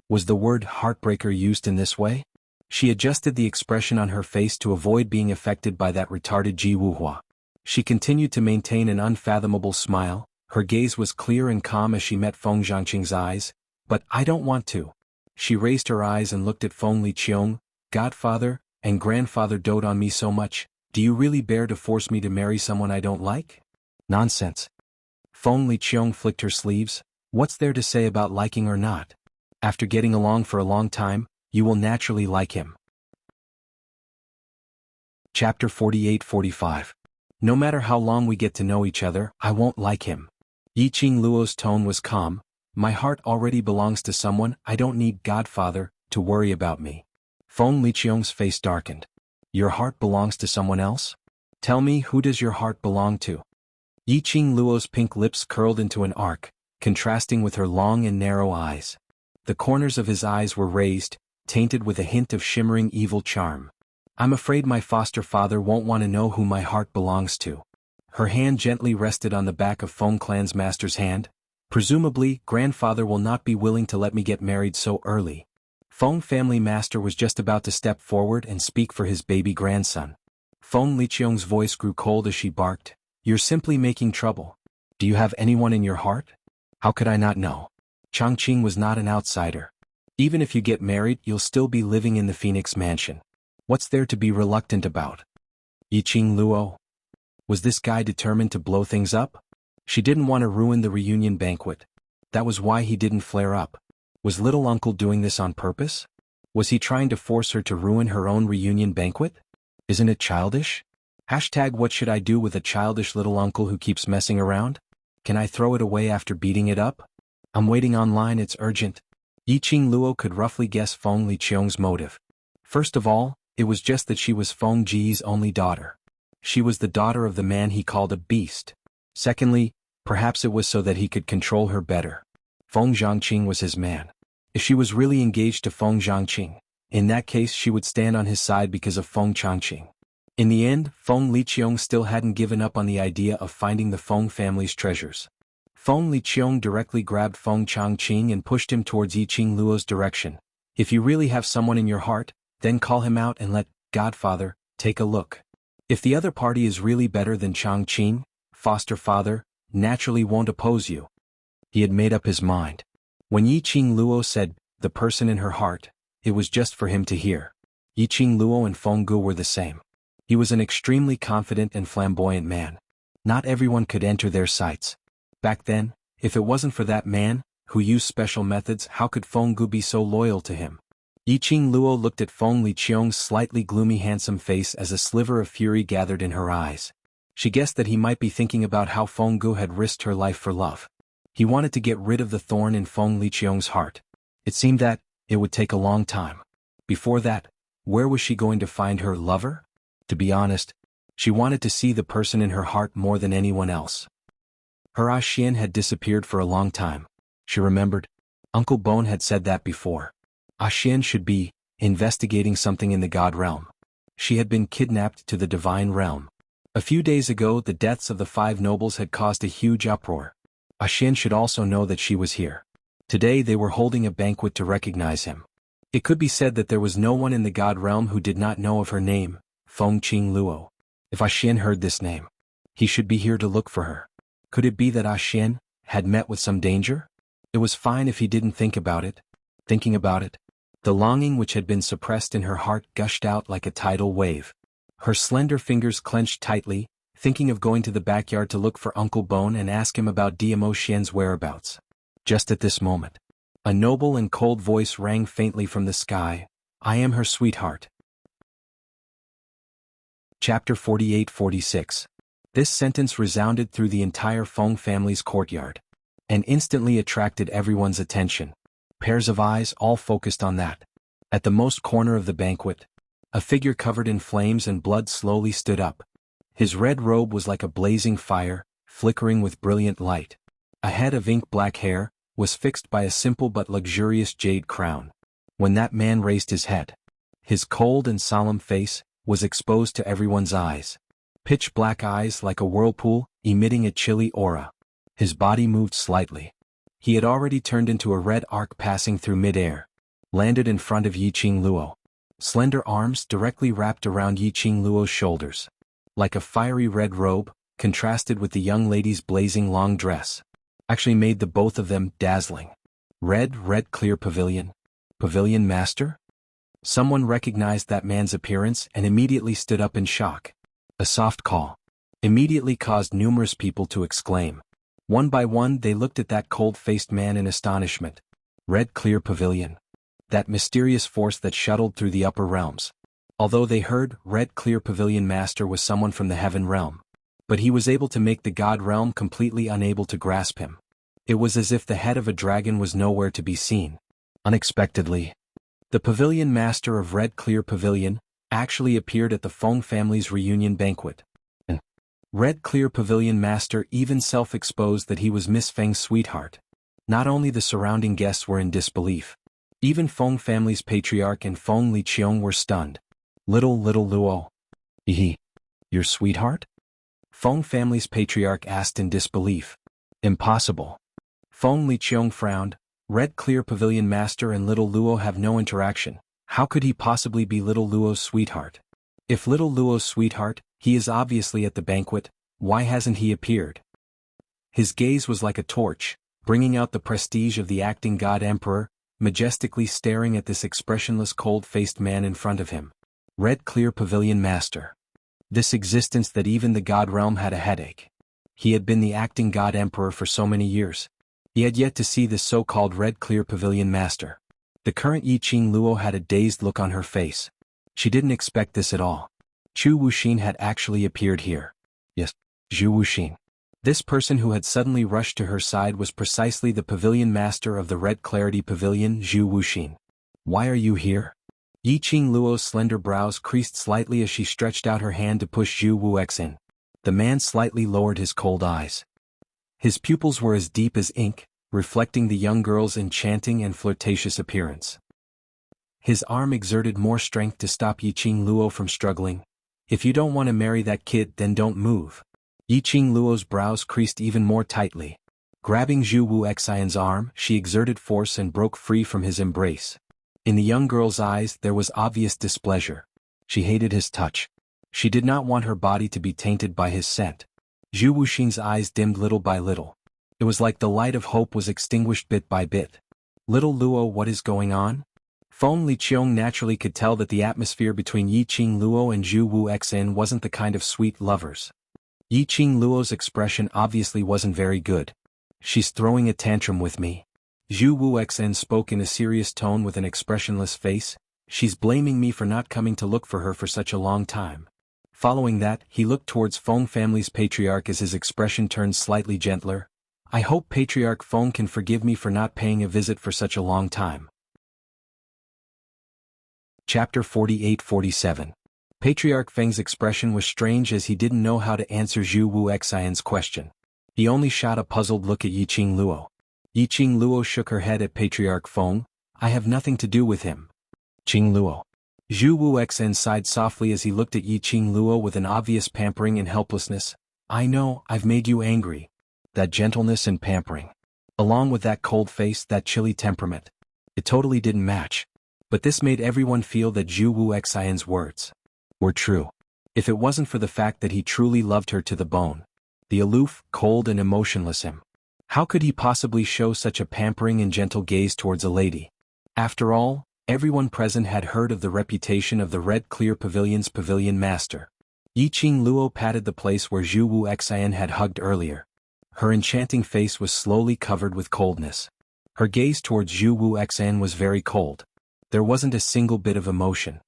Was the word heartbreaker used in this way? She adjusted the expression on her face to avoid being affected by that retarded Jianghu. She continued to maintain an unfathomable smile. Her gaze was clear and calm as she met Feng Zhangqing's eyes. "But I don't want to." She raised her eyes and looked at Feng Liqiong. "Godfather and grandfather dote on me so much, do you really bear to force me to marry someone I don't like?" "Nonsense." Feng Liqiong flicked her sleeves. "What's there to say about liking or not? After getting along for a long time, you will naturally like him." Chapter 48-45. No matter how long we get to know each other, I won't like him. Yi Qingluo's tone was calm. "My heart already belongs to someone, I don't need Godfather to worry about me." Feng Liqiong's face darkened. "Your heart belongs to someone else? Tell me, who does your heart belong to?" Yi Qingluo's pink lips curled into an arc, contrasting with her long and narrow eyes. The corners of his eyes were raised, tainted with a hint of shimmering evil charm. "I'm afraid my foster father won't want to know who my heart belongs to." Her hand gently rested on the back of Feng Clan's master's hand. "Presumably, grandfather will not be willing to let me get married so early." Feng family master was just about to step forward and speak for his baby grandson. Feng Liqiong's voice grew cold as she barked, "You're simply making trouble. Do you have anyone in your heart?" "How could I not know? Changqing was not an outsider. Even if you get married, you'll still be living in the Phoenix Mansion. What's there to be reluctant about?" Yi Qingluo. Was this guy determined to blow things up? She didn't want to ruin the reunion banquet. That was why he didn't flare up. Was little uncle doing this on purpose? Was he trying to force her to ruin her own reunion banquet? Isn't it childish? What should I do with a childish little uncle who keeps messing around? Can I throw it away after beating it up? I'm waiting online, it's urgent. Yi Qingluo could roughly guess Feng Liqiong's motive. First of all, it was just that she was Feng Ji's only daughter. She was the daughter of the man he called a beast. Secondly, perhaps it was so that he could control her better. Feng Zhangqing was his man. If she was really engaged to Feng Zhangqing, in that case she would stand on his side because of Feng Changqing. In the end, Feng Liqiong still hadn't given up on the idea of finding the Feng family's treasures. Feng Liqiong directly grabbed Feng Changqing and pushed him towards Yi Qingluo's direction. "If you really have someone in your heart, then call him out and let Godfather take a look. If the other party is really better than Changqing, foster father naturally won't oppose you." He had made up his mind. When Yi Qingluo said, "the person in her heart," it was just for him to hear. Yi Qingluo and Feng Gu were the same. He was an extremely confident and flamboyant man. Not everyone could enter their sights. Back then, if it wasn't for that man, who used special methods, how could Feng Gu be so loyal to him? Yi Qingluo looked at Feng Liqiong's slightly gloomy handsome face as a sliver of fury gathered in her eyes. She guessed that he might be thinking about how Feng Gu had risked her life for love. He wanted to get rid of the thorn in Feng Liqiong's heart. It seemed that it would take a long time. Before that, where was she going to find her lover? To be honest, she wanted to see the person in her heart more than anyone else. Her Xian had disappeared for a long time. She remembered. Uncle Bone had said that before. Xian should be investigating something in the God realm. She had been kidnapped to the divine realm. A few days ago, the deaths of the 5 nobles had caused a huge uproar. Xian should also know that she was here. Today they were holding a banquet to recognize him. It could be said that there was no one in the God realm who did not know of her name, Feng Qingluo. If Xian heard this name, he should be here to look for her. Could it be that Xian had met with some danger? It was fine if he didn't think about it. Thinking about it, The longing which had been suppressed in her heart gushed out like a tidal wave. Her slender fingers clenched tightly, thinking of going to the backyard to look for Uncle Bone and ask him about Diamo Xian's whereabouts. Just at this moment, a noble and cold voice rang faintly from the sky. I am her sweetheart. Chapter 48-46. This sentence resounded through the entire Feng family's courtyard, and instantly attracted everyone's attention. Pairs of eyes all focused on that. At the most corner of the banquet, a figure covered in flames and blood slowly stood up. His red robe was like a blazing fire, flickering with brilliant light. A head of ink-black hair was fixed by a simple but luxurious jade crown. When that man raised his head, his cold and solemn face was exposed to everyone's eyes. Pitch-black eyes like a whirlpool, emitting a chilly aura. His body moved slightly. He had already turned into a red arc passing through mid-air, landed in front of Yiqing Luo. Slender arms directly wrapped around Yiqing Luo's shoulders. Like a fiery red robe, contrasted with the young lady's blazing long dress, actually made the both of them dazzling. Red clear pavilion. Pavilion master? Someone recognized that man's appearance and immediately stood up in shock. A soft call immediately caused numerous people to exclaim. One by one they looked at that cold-faced man in astonishment. Red clear pavilion. That mysterious force that shuttled through the upper realms. Although they heard Red Clear Pavilion Master was someone from the Heaven Realm, but he was able to make the God Realm completely unable to grasp him. It was as if the head of a dragon was nowhere to be seen. Unexpectedly, the Pavilion Master of Red Clear Pavilion actually appeared at the Feng family's reunion banquet. And Red Clear Pavilion Master even self-exposed that he was Miss Feng's sweetheart. Not only the surrounding guests were in disbelief, even Feng family's patriarch and Feng Liqiong were stunned. Little Luo. Your sweetheart? Feng family's patriarch asked in disbelief. Impossible. Feng Liqiong frowned. Red Clear Pavilion Master and Little Luo have no interaction. How could he possibly be Little Luo's sweetheart? If Little Luo's sweetheart, he is obviously at the banquet, why hasn't he appeared? His gaze was like a torch, bringing out the prestige of the acting god emperor, majestically staring at this expressionless cold-faced man in front of him. Red Clear Pavilion Master. This existence that even the God Realm had a headache. He had been the acting God Emperor for so many years. He had yet to see this so-called Red Clear Pavilion Master. The current Yiqing Luo had a dazed look on her face. She didn't expect this at all. Zhu Wuxin had actually appeared here. Yes, Zhu Wuxin. This person who had suddenly rushed to her side was precisely the Pavilion Master of the Red Clarity Pavilion, Zhu Wuxin. Why are you here? Yiqing Luo's slender brows creased slightly as she stretched out her hand to push Zhu Wuxin in. The man slightly lowered his cold eyes. His pupils were as deep as ink, reflecting the young girl's enchanting and flirtatious appearance. His arm exerted more strength to stop Yiqing Luo from struggling. If you don't want to marry that kid, then don't move. Yiqing Luo's brows creased even more tightly. Grabbing Zhu Wuxin's arm, she exerted force and broke free from his embrace. In the young girl's eyes there was obvious displeasure. She hated his touch. She did not want her body to be tainted by his scent. Zhu Wuxin's eyes dimmed little by little. It was like the light of hope was extinguished bit by bit. Little Luo, what is going on? Feng Liqiong naturally could tell that the atmosphere between Yiqing Luo and Zhu Wuxin wasn't the kind of sweet lovers. Yiqing Luo's expression obviously wasn't very good. She's throwing a tantrum with me. Zhu Wuxin spoke in a serious tone with an expressionless face. She's blaming me for not coming to look for her for such a long time. Following that, he looked towards Feng family's patriarch as his expression turned slightly gentler. I hope Patriarch Feng can forgive me for not paying a visit for such a long time. Chapter 48-47. Patriarch Feng's expression was strange as he didn't know how to answer Zhu Wuxin's question. He only shot a puzzled look at Yiqing Luo. Yiqing Luo shook her head at Patriarch Feng. I have nothing to do with him. Qing Luo. Zhu Wuxin sighed softly as he looked at Yiqing Luo with an obvious pampering and helplessness. I know, I've made you angry. That gentleness and pampering, along with that cold face, that chilly temperament. It totally didn't match. But this made everyone feel that Zhu Wuxin's words were true. If it wasn't for the fact that he truly loved her to the bone. The aloof, cold and emotionless him. How could he possibly show such a pampering and gentle gaze towards a lady? After all, Everyone present had heard of the reputation of the Red Clear Pavilion's pavilion master. Yiqing Luo patted the place where Zhu Wuxian had hugged earlier. Her enchanting face was slowly covered with coldness. Her gaze towards Zhu Wuxian was very cold. There wasn't a single bit of emotion.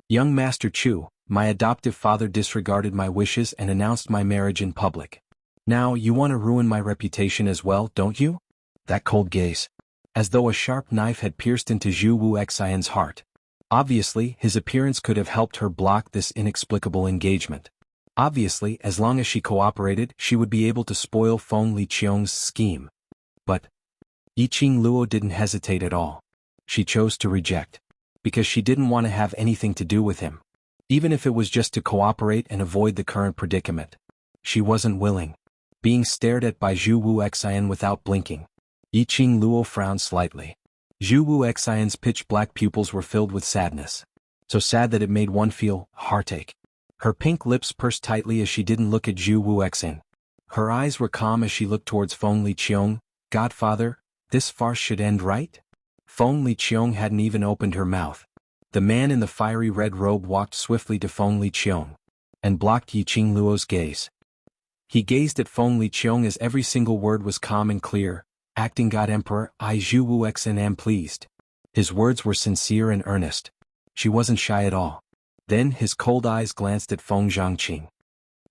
Young Master Chu, my adoptive father disregarded my wishes and announced my marriage in public. Now you want to ruin my reputation as well, don't you? That cold gaze. As though a sharp knife had pierced into Zhu Wuxian's heart. Obviously, his appearance could have helped her block this inexplicable engagement. Obviously, as long as she cooperated, she would be able to spoil Feng Liqiong's scheme. But Yiqing Luo didn't hesitate at all. She chose to reject. Because she didn't want to have anything to do with him. Even if it was just to cooperate and avoid the current predicament. She wasn't willing. Being stared at by Zhu Wuxian without blinking. Yiqing Luo frowned slightly. Zhu Wuxian's pitch-black pupils were filled with sadness. So sad that it made one feel heartache. Her pink lips pursed tightly as she didn't look at Zhu Wuxian. Her eyes were calm as she looked towards Feng Liqiong. Godfather, this farce should end right? Feng Liqiong hadn't even opened her mouth. The man in the fiery red robe walked swiftly to Feng Liqiong. And blocked Yiqing Luo's gaze. He gazed at Feng Liqiong as every single word was calm and clear. Acting God Emperor, I Zhu Wuxian am pleased. His words were sincere and earnest. She wasn't shy at all. Then his cold eyes glanced at Feng Zhangqing.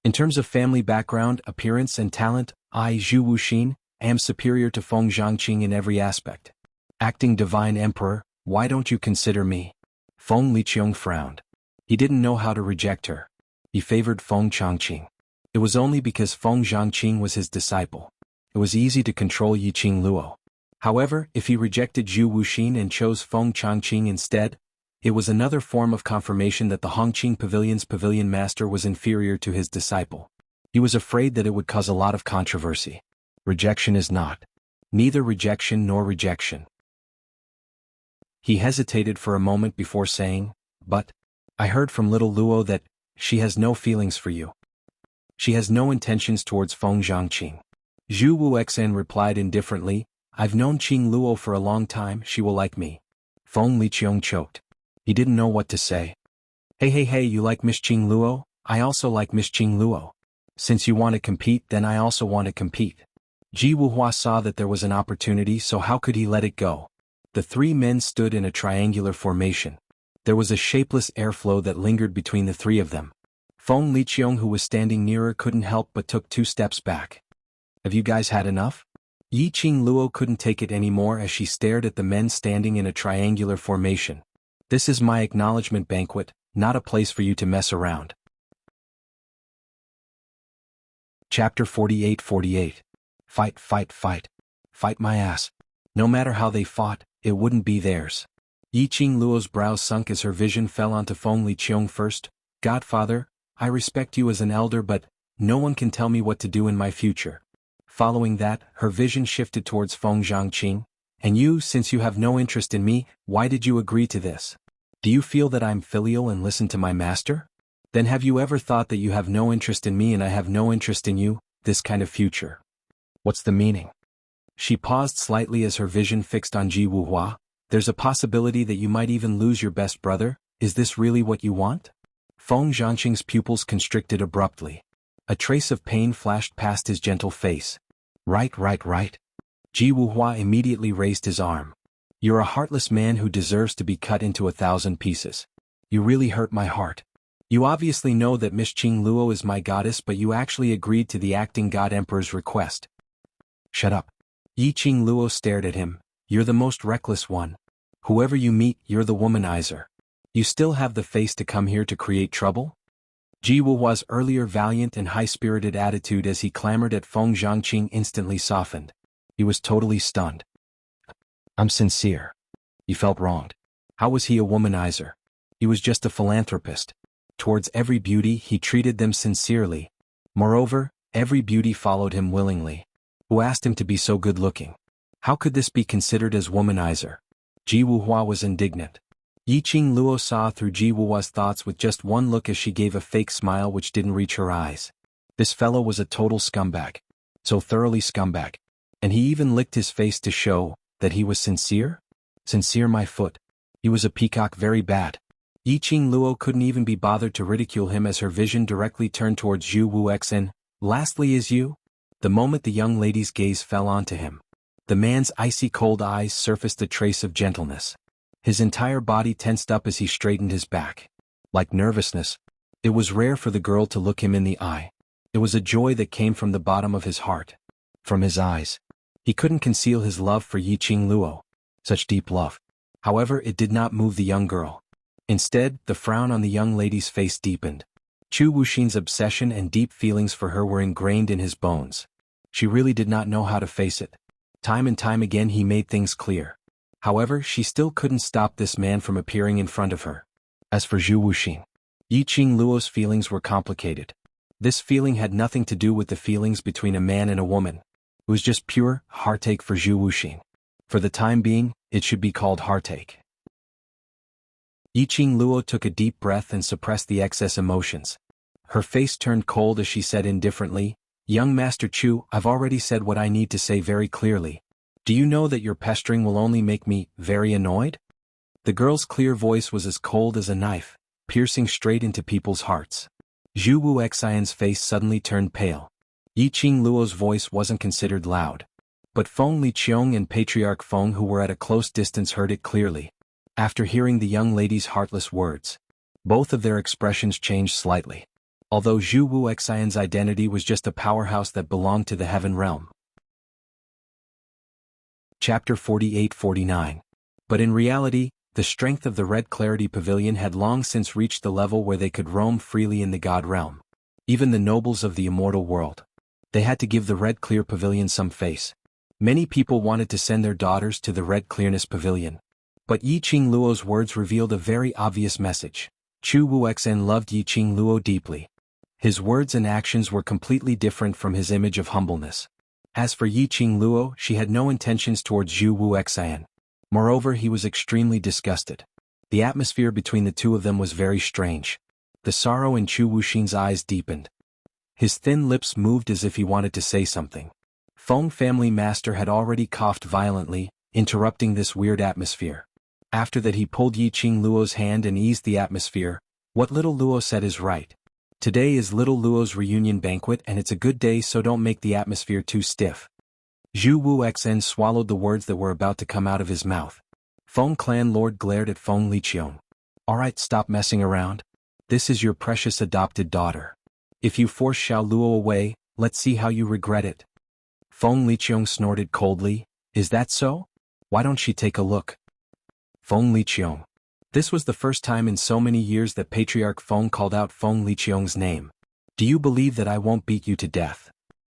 In terms of family background, appearance and talent, I Zhu Wuxin am superior to Feng Zhangqing in every aspect. Acting Divine Emperor, why don't you consider me? Feng Liqiong frowned. He didn't know how to reject her. He favored Feng Zhangqing. It was only because Feng Zhangqing was his disciple. It was easy to control Yiqing Luo. However, if he rejected Zhu Wuxin and chose Feng Changqing instead, it was another form of confirmation that the Hongqing Pavilion's pavilion master was inferior to his disciple. He was afraid that it would cause a lot of controversy. Rejection is not. Neither rejection nor rejection. He hesitated for a moment before saying, but, I heard from little Luo that, she has no feelings for you. She has no intentions towards Feng Zhangqing. Zhu Wuxian replied indifferently, I've known Qing Luo for a long time, she will like me. Feng Liqiong choked. He didn't know what to say. Hey, you like Miss Qing Luo? I also like Miss Qing Luo. Since you want to compete, then I also want to compete. Ji Wuhua saw that there was an opportunity, so how could he let it go? The three men stood in a triangular formation. There was a shapeless airflow that lingered between the three of them. Feng Liqiong, who was standing nearer, couldn't help but took 2 steps back. Have you guys had enough? Yiqing Luo couldn't take it anymore as she stared at the men standing in a triangular formation. This is my acknowledgement banquet, not a place for you to mess around. Chapter 48. Fight. Fight my ass. No matter how they fought, it wouldn't be theirs. Yiqing Luo's brows sunk as her vision fell onto Feng Liqiong first. Godfather, I respect you as an elder, but no one can tell me what to do in my future. Following that, her vision shifted towards Feng Zhangqing. And you, since you have no interest in me, why did you agree to this? Do you feel that I'm filial and listen to my master? Then have you ever thought that you have no interest in me and I have no interest in you, this kind of future? What's the meaning? She paused slightly as her vision fixed on Ji Wuhua. There's a possibility that you might even lose your best brother, is this really what you want? Feng Zhangqing's pupils constricted abruptly. A trace of pain flashed past his gentle face. Right. Ji Wuhua immediately raised his arm. You're a heartless man who deserves to be cut into 1,000 pieces. You really hurt my heart. You obviously know that Miss Qing Luo is my goddess, but you actually agreed to the acting god emperor's request. Shut up. Yiqing Luo stared at him. You're the most reckless one. Whoever you meet, you're the womanizer. You still have the face to come here to create trouble? Ji Wuhua's earlier valiant and high-spirited attitude as he clamored at Feng Zhangqing instantly softened. He was totally stunned. I'm sincere. He felt wronged. How was he a womanizer? He was just a philanthropist. Towards every beauty, he treated them sincerely. Moreover, every beauty followed him willingly. Who asked him to be so good-looking? How could this be considered as womanizer? Ji Wuhua was indignant. Yiqing Luo saw through Ji Wuhua's thoughts with just one look as she gave a fake smile which didn't reach her eyes. This fellow was a total scumbag. So thoroughly scumbag. And he even licked his face to show that he was sincere? Sincere my foot. He was a peacock very bad. Yiqing Luo couldn't even be bothered to ridicule him as her vision directly turned towards Zhu Wuxen. Lastly is you? The moment the young lady's gaze fell onto him, the man's icy cold eyes surfaced a trace of gentleness. His entire body tensed up as he straightened his back. Like nervousness, it was rare for the girl to look him in the eye. It was a joy that came from the bottom of his heart. From his eyes, he couldn't conceal his love for Yiqing Luo. Such deep love. However, it did not move the young girl. Instead, the frown on the young lady's face deepened. Chu Wuxin's obsession and deep feelings for her were ingrained in his bones. She really did not know how to face it. Time and time again he made things clear. However, she still couldn't stop this man from appearing in front of her. As for Zhu Wuxin, Yiqing Luo's feelings were complicated. This feeling had nothing to do with the feelings between a man and a woman. It was just pure heartache for Zhu Wuxin. For the time being, it should be called heartache. Yiqing Luo took a deep breath and suppressed the excess emotions. Her face turned cold as she said indifferently, "Young Master Chu, I've already said what I need to say very clearly. Do you know that your pestering will only make me very annoyed?" The girl's clear voice was as cold as a knife, piercing straight into people's hearts. Zhu Wuxian's face suddenly turned pale. Yiqing Luo's voice wasn't considered loud. But Feng Liqiong and Patriarch Feng, who were at a close distance, heard it clearly. After hearing the young lady's heartless words, both of their expressions changed slightly. Although Zhu Wuxian's identity was just a powerhouse that belonged to the heaven realm. Chapter 48-49. But in reality, the strength of the Red Clarity Pavilion had long since reached the level where they could roam freely in the God realm. Even the nobles of the immortal world. They had to give the Red Clear Pavilion some face. Many people wanted to send their daughters to the Red Clearness Pavilion. But Yiqing Luo's words revealed a very obvious message. Chu Wuxen loved Yiqing Luo deeply. His words and actions were completely different from his image of humbleness. As for Yiqing Luo, she had no intentions towards Zhu Wuxian. Moreover, he was extremely disgusted. The atmosphere between the two of them was very strange. The sorrow in Chu Wuxin's eyes deepened. His thin lips moved as if he wanted to say something. Feng family master had already coughed violently, interrupting this weird atmosphere. After that he pulled Yiqing Luo's hand and eased the atmosphere. What little Luo said is right. Today is little Luo's reunion banquet and it's a good day, so don't make the atmosphere too stiff. Zhu Wuxen swallowed the words that were about to come out of his mouth. Feng Clan Lord glared at Feng Liqiong. Alright, stop messing around. This is your precious adopted daughter. If you force Xiao Luo away, let's see how you regret it. Feng Liqiong snorted coldly. Is that so? Why don't she take a look? Feng Liqiong. This was the first time in so many years that Patriarch Feng called out Feng Liqiong's name. Do you believe that I won't beat you to death?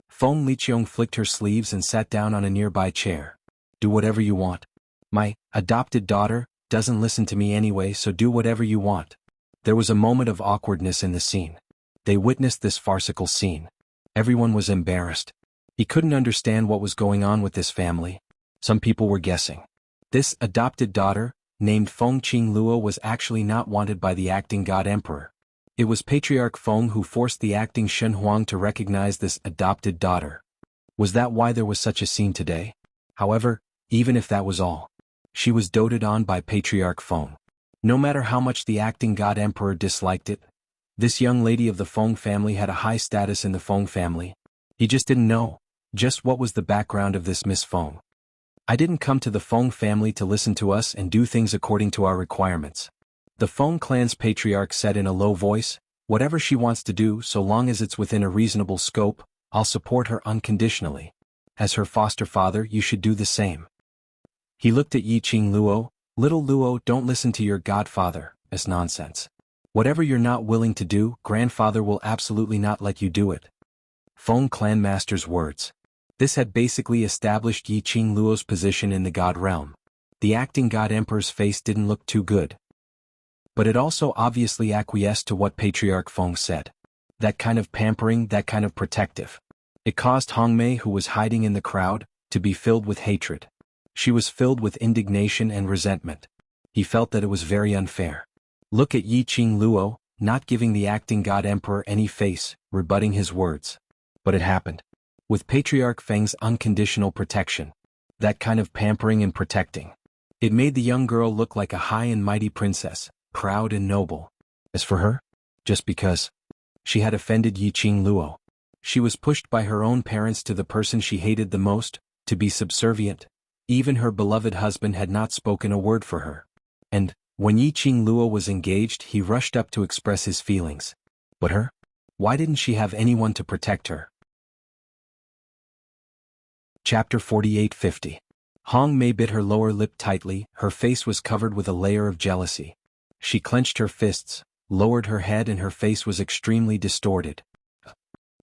Feng Liqiong flicked her sleeves and sat down on a nearby chair. Do whatever you want. My adopted daughter doesn't listen to me anyway, so do whatever you want. There was a moment of awkwardness in the scene. They witnessed this farcical scene. Everyone was embarrassed. He couldn't understand what was going on with this family. Some people were guessing. This adopted daughter, named Feng Qing Luo, was actually not wanted by the acting god emperor. It was Patriarch Feng who forced the acting Xuanhuan to recognize this adopted daughter. Was that why there was such a scene today? However, even if that was all, she was doted on by Patriarch Feng. No matter how much the acting god emperor disliked it, this young lady of the Feng family had a high status in the Feng family. He just didn't know just what was the background of this Miss Feng. I didn't come to the Feng family to listen to us and do things according to our requirements. The Feng clan's patriarch said in a low voice, whatever she wants to do, so long as it's within a reasonable scope, I'll support her unconditionally. As her foster father, you should do the same. He looked at Yiqing Luo. Little Luo, don't listen to your godfather. It's nonsense. Whatever you're not willing to do, grandfather will absolutely not let you do it. Feng clan master's words. This had basically established Yiqing Luo's position in the god realm. The acting god emperor's face didn't look too good. But it also obviously acquiesced to what Patriarch Feng said. That kind of pampering, that kind of protective. It caused Hongmei, who was hiding in the crowd, to be filled with hatred. She was filled with indignation and resentment. He felt that it was very unfair. Look at Yiqing Luo, not giving the acting god emperor any face, rebutting his words. But it happened. With Patriarch Feng's unconditional protection. That kind of pampering and protecting. It made the young girl look like a high and mighty princess, proud and noble. As for her, just because she had offended Yiqing Luo, she was pushed by her own parents to the person she hated the most, to be subservient. Even her beloved husband had not spoken a word for her. And, when Yiqing Luo was engaged, he rushed up to express his feelings. But her? Why didn't she have anyone to protect her? Chapter 4850. Hong Mei bit her lower lip tightly, her face was covered with a layer of jealousy. She clenched her fists, lowered her head, and her face was extremely distorted.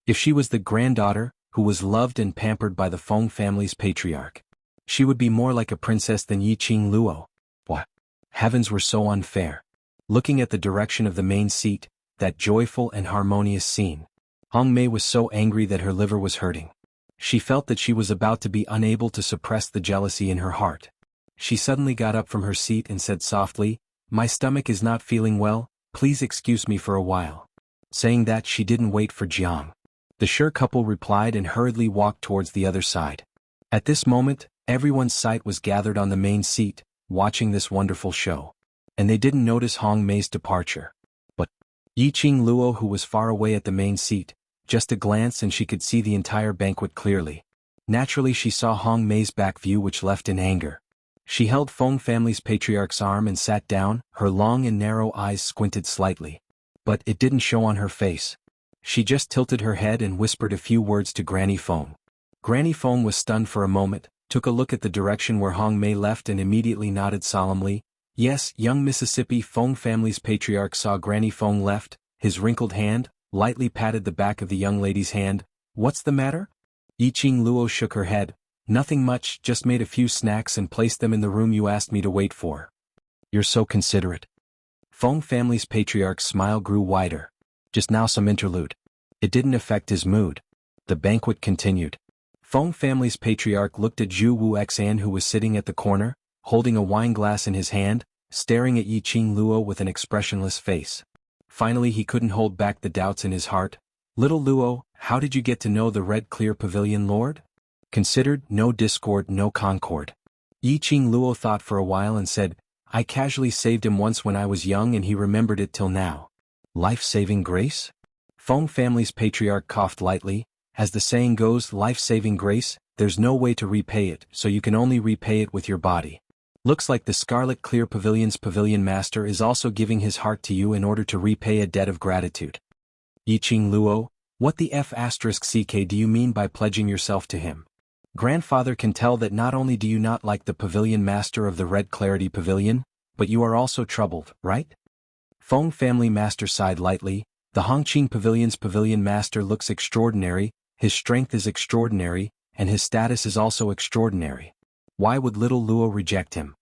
If she was the granddaughter, who was loved and pampered by the Feng family's patriarch, she would be more like a princess than Yiqing Luo. What? Heavens were so unfair. Looking at the direction of the main seat, that joyful and harmonious scene, Hong Mei was so angry that her liver was hurting. She felt that she was about to be unable to suppress the jealousy in her heart. She suddenly got up from her seat and said softly, "My stomach is not feeling well, please excuse me for a while." Saying that, she didn't wait for Jiang. The sure couple replied and hurriedly walked towards the other side. At this moment, everyone's sight was gathered on the main seat, watching this wonderful show. And they didn't notice Hong Mei's departure. But Yiqing Luo, who was far away at the main seat, just a glance and she could see the entire banquet clearly. Naturally, she saw Hong Mei's back view, which left in anger. She held Feng family's patriarch's arm and sat down, her long and narrow eyes squinted slightly. But it didn't show on her face. She just tilted her head and whispered a few words to Granny Feng. Granny Feng was stunned for a moment, took a look at the direction where Hong Mei left and immediately nodded solemnly. Yes, young Mississippi Feng family's patriarch saw Granny Feng left, his wrinkled hand, lightly patted the back of the young lady's hand. "What's the matter?" Yiqing Luo shook her head. "Nothing much, just made a few snacks and placed them in the room you asked me to wait for." "You're so considerate." Feng family's patriarch's smile grew wider. Just now some interlude. It didn't affect his mood. The banquet continued. Feng family's patriarch looked at Zhu Wuxian, who was sitting at the corner, holding a wine glass in his hand, staring at Yiqing Luo with an expressionless face. Finally, he couldn't hold back the doubts in his heart. "Little Luo, how did you get to know the Red Clear Pavilion Lord?" Considered, no discord, no concord. Yiqing Luo thought for a while and said, "I casually saved him once when I was young and he remembered it till now." Life-saving grace? Feng family's patriarch coughed lightly. As the saying goes, life-saving grace, there's no way to repay it, so you can only repay it with your body. Looks like the Scarlet Clear Pavilion's pavilion master is also giving his heart to you in order to repay a debt of gratitude. Yiqing Luo, what the f***ck do you mean by pledging yourself to him? Grandfather can tell that not only do you not like the pavilion master of the Red Clarity Pavilion, but you are also troubled, right? Feng family master sighed lightly. The Hongqing Pavilion's pavilion master looks extraordinary, his strength is extraordinary, and his status is also extraordinary. Why would little Luo reject him?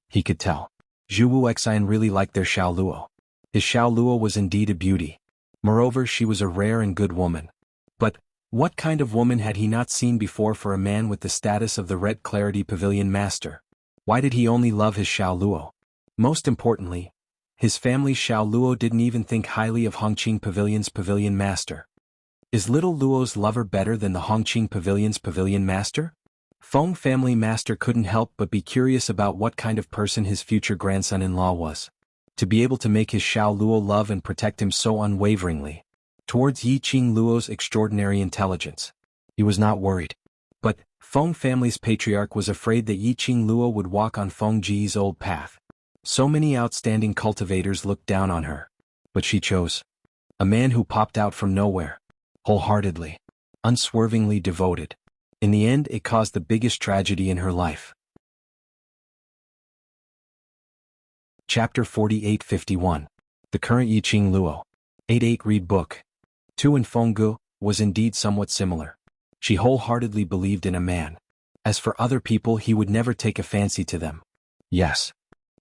He could tell. Zhu Wuxian really liked their Xiao Luo. His Xiao Luo was indeed a beauty. Moreover, she was a rare and good woman. But what kind of woman had he not seen before for a man with the status of the Red Clarity Pavilion master? Why did he only love his Xiao Luo? Most importantly, his family's Xiao Luo didn't even think highly of Hongqing Pavilion's pavilion master. Is little Luo's lover better than the Hongqing Pavilion's pavilion master? Feng family master couldn't help but be curious about what kind of person his future grandson-in-law was. To be able to make his Xiao Luo love and protect him so unwaveringly. Towards Yiqing Luo's extraordinary intelligence. He was not worried. But Feng family's patriarch was afraid that Yiqing Luo would walk on Feng Ji's old path. So many outstanding cultivators looked down on her. But she chose a man who popped out from nowhere. Wholeheartedly. Unswervingly devoted. In the end, it caused the biggest tragedy in her life. Chapter 4851. The current Yiqing Luo. 8-8 read book. 2 in Fenggu was indeed somewhat similar. She wholeheartedly believed in a man. As for other people, he would never take a fancy to them. Yes.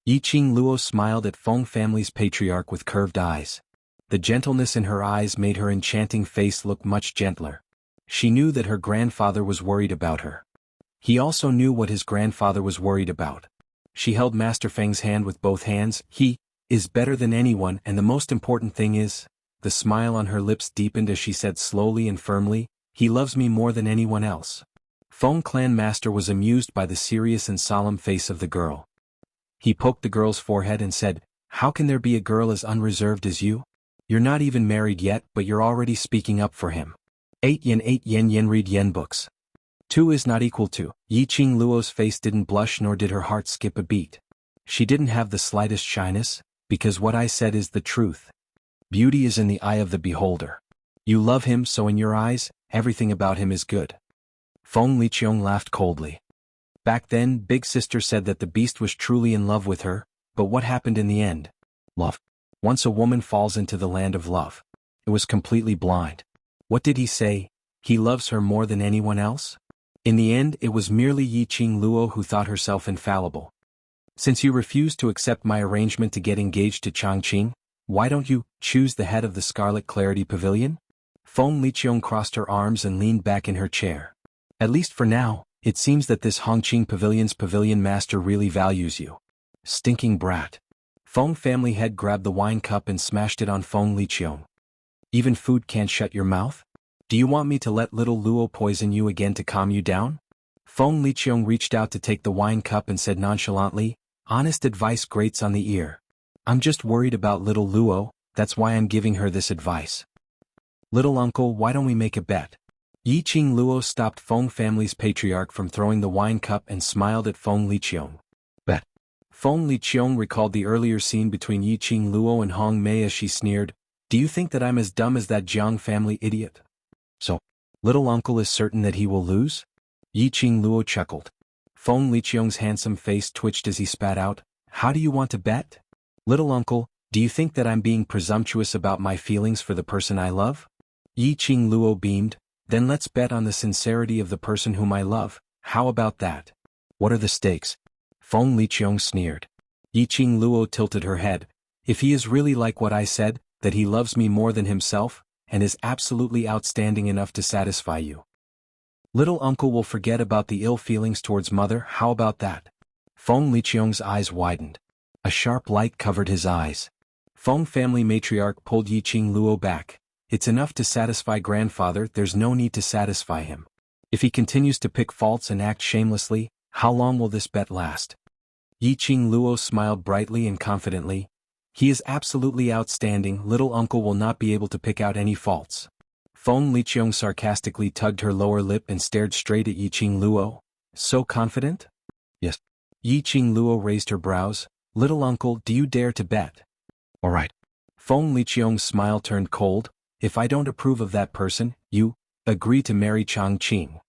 Yiqing Luo smiled at Feng family's patriarch with curved eyes. The gentleness in her eyes made her enchanting face look much gentler. She knew that her grandfather was worried about her. He also knew what his grandfather was worried about. She held Master Feng's hand with both hands. He is better than anyone, and the most important thing is, the smile on her lips deepened as she said slowly and firmly, he loves me more than anyone else. Feng clan master was amused by the serious and solemn face of the girl. He poked the girl's forehead and said, "How can there be a girl as unreserved as you? You're not even married yet, but you're already speaking up for him. 8 yen read yen books. 2 is not equal to." Yiqing Luo's face didn't blush nor did her heart skip a beat. She didn't have the slightest shyness, because what I said is the truth. Beauty is in the eye of the beholder. You love him, so in your eyes, everything about him is good. Feng Liqiong laughed coldly. Back then, Big Sister said that the beast was truly in love with her, but what happened in the end? Love. Once a woman falls into the land of love. It was completely blind. What did he say? He loves her more than anyone else? In the end, it was merely Yiqing Luo who thought herself infallible. Since you refuse to accept my arrangement to get engaged to Changqing, why don't you choose the head of the Scarlet Clarity Pavilion? Feng Liqiong crossed her arms and leaned back in her chair. At least for now, it seems that this Hongqing Pavilion's pavilion master really values you. Stinking brat. Feng family head grabbed the wine cup and smashed it on Feng Liqiong. Even food can't shut your mouth? Do you want me to let little Luo poison you again to calm you down? Feng Liqiong reached out to take the wine cup and said nonchalantly, "Honest advice grates on the ear. I'm just worried about little Luo, that's why I'm giving her this advice. Little uncle, why don't we make a bet?" Yiqing Luo stopped Feng family's patriarch from throwing the wine cup and smiled at Feng Liqiong. Bet. Feng Liqiong recalled the earlier scene between Yiqing Luo and Hong Mei as she sneered, "Do you think that I'm as dumb as that Jiang family idiot? So, little uncle is certain that he will lose?" Yiqing Luo chuckled. Feng Liqiong's handsome face twitched as he spat out, "How do you want to bet? Little uncle, do you think that I'm being presumptuous about my feelings for the person I love?" Yiqing Luo beamed, "Then let's bet on the sincerity of the person whom I love, how about that? What are the stakes?" Feng Liqiong sneered. Yiqing Luo tilted her head, "If he is really like what I said, that he loves me more than himself, and is absolutely outstanding enough to satisfy you, little uncle will forget about the ill feelings towards mother, how about that?" Feng Liqiong's eyes widened. A sharp light covered his eyes. Feng family matriarch pulled Yiqing Luo back. "It's enough to satisfy grandfather, there's no need to satisfy him. If he continues to pick faults and act shamelessly, how long will this bet last?" Yiqing Luo smiled brightly and confidently. "He is absolutely outstanding, little uncle will not be able to pick out any faults." Feng Liqiong sarcastically tugged her lower lip and stared straight at Yiqing Luo. "So confident?" "Yes." Yiqing Luo raised her brows. "Little uncle, do you dare to bet?" "All right." Feng Liqiong's smile turned cold. "If I don't approve of that person, you agree to marry Changqing."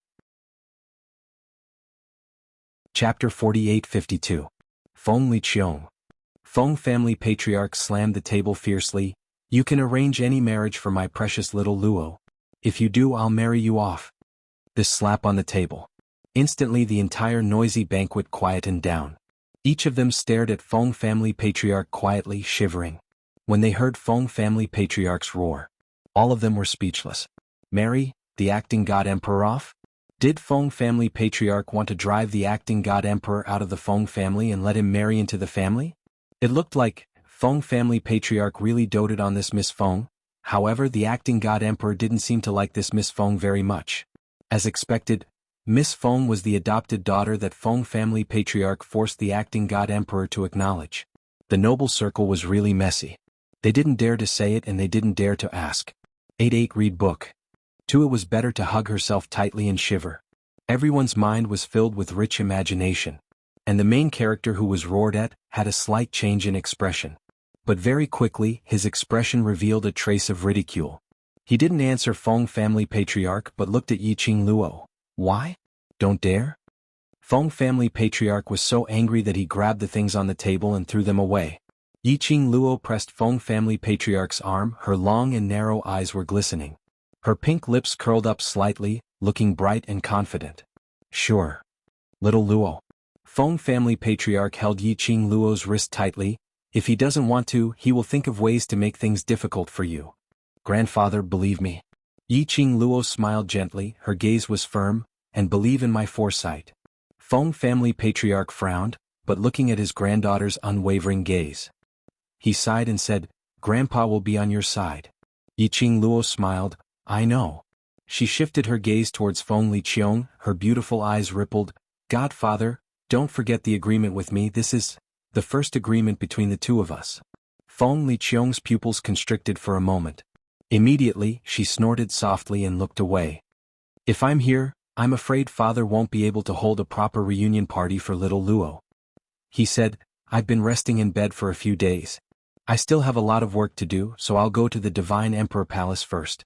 Chapter 48-52. Feng Liqiong. Feng family patriarch slammed the table fiercely. "You can arrange any marriage for my precious little Luo. If you do, I'll marry you off." This slap on the table. Instantly the entire noisy banquet quietened down. Each of them stared at Feng family patriarch quietly, shivering. When they heard Feng family patriarch's roar, all of them were speechless. Marry the acting god emperor off? Did Feng family patriarch want to drive the acting god emperor out of the Feng family and let him marry into the family? It looked like Feng family patriarch really doted on this Miss Feng. However, the acting god emperor didn't seem to like this Miss Feng very much. As expected, Miss Feng was the adopted daughter that Feng family patriarch forced the acting god emperor to acknowledge. The noble circle was really messy. They didn't dare to say it and they didn't dare to ask. 8 read book. 2 It was better to hug herself tightly and shiver. Everyone's mind was filled with rich imagination. And the main character who was roared at had a slight change in expression. But very quickly, his expression revealed a trace of ridicule. He didn't answer Feng family patriarch but looked at Yiqing Luo. "Why? Don't dare?" Feng family patriarch was so angry that he grabbed the things on the table and threw them away. Yiqing Luo pressed Feng family patriarch's arm, her long and narrow eyes were glistening. Her pink lips curled up slightly, looking bright and confident. "Sure. Little Luo." Feng family patriarch held Yiqing Luo's wrist tightly. "If he doesn't want to, he will think of ways to make things difficult for you. Grandfather, believe me." Yiqing Luo smiled gently, her gaze was firm, "and believe in my foresight." Feng family patriarch frowned, but looking at his granddaughter's unwavering gaze, he sighed and said, "Grandpa will be on your side." Yiqing Luo smiled, "I know. She shifted her gaze towards Feng Liqiong, her beautiful eyes rippled. Godfather, don't forget the agreement with me. This is the first agreement between the two of us. Feng Liqiong's pupils constricted for a moment. Immediately, she snorted softly and looked away. If I'm here, I'm afraid father won't be able to hold a proper reunion party for little Luo. He said, I've been resting in bed for a few days. I still have a lot of work to do, so I'll go to the Divine Emperor Palace first.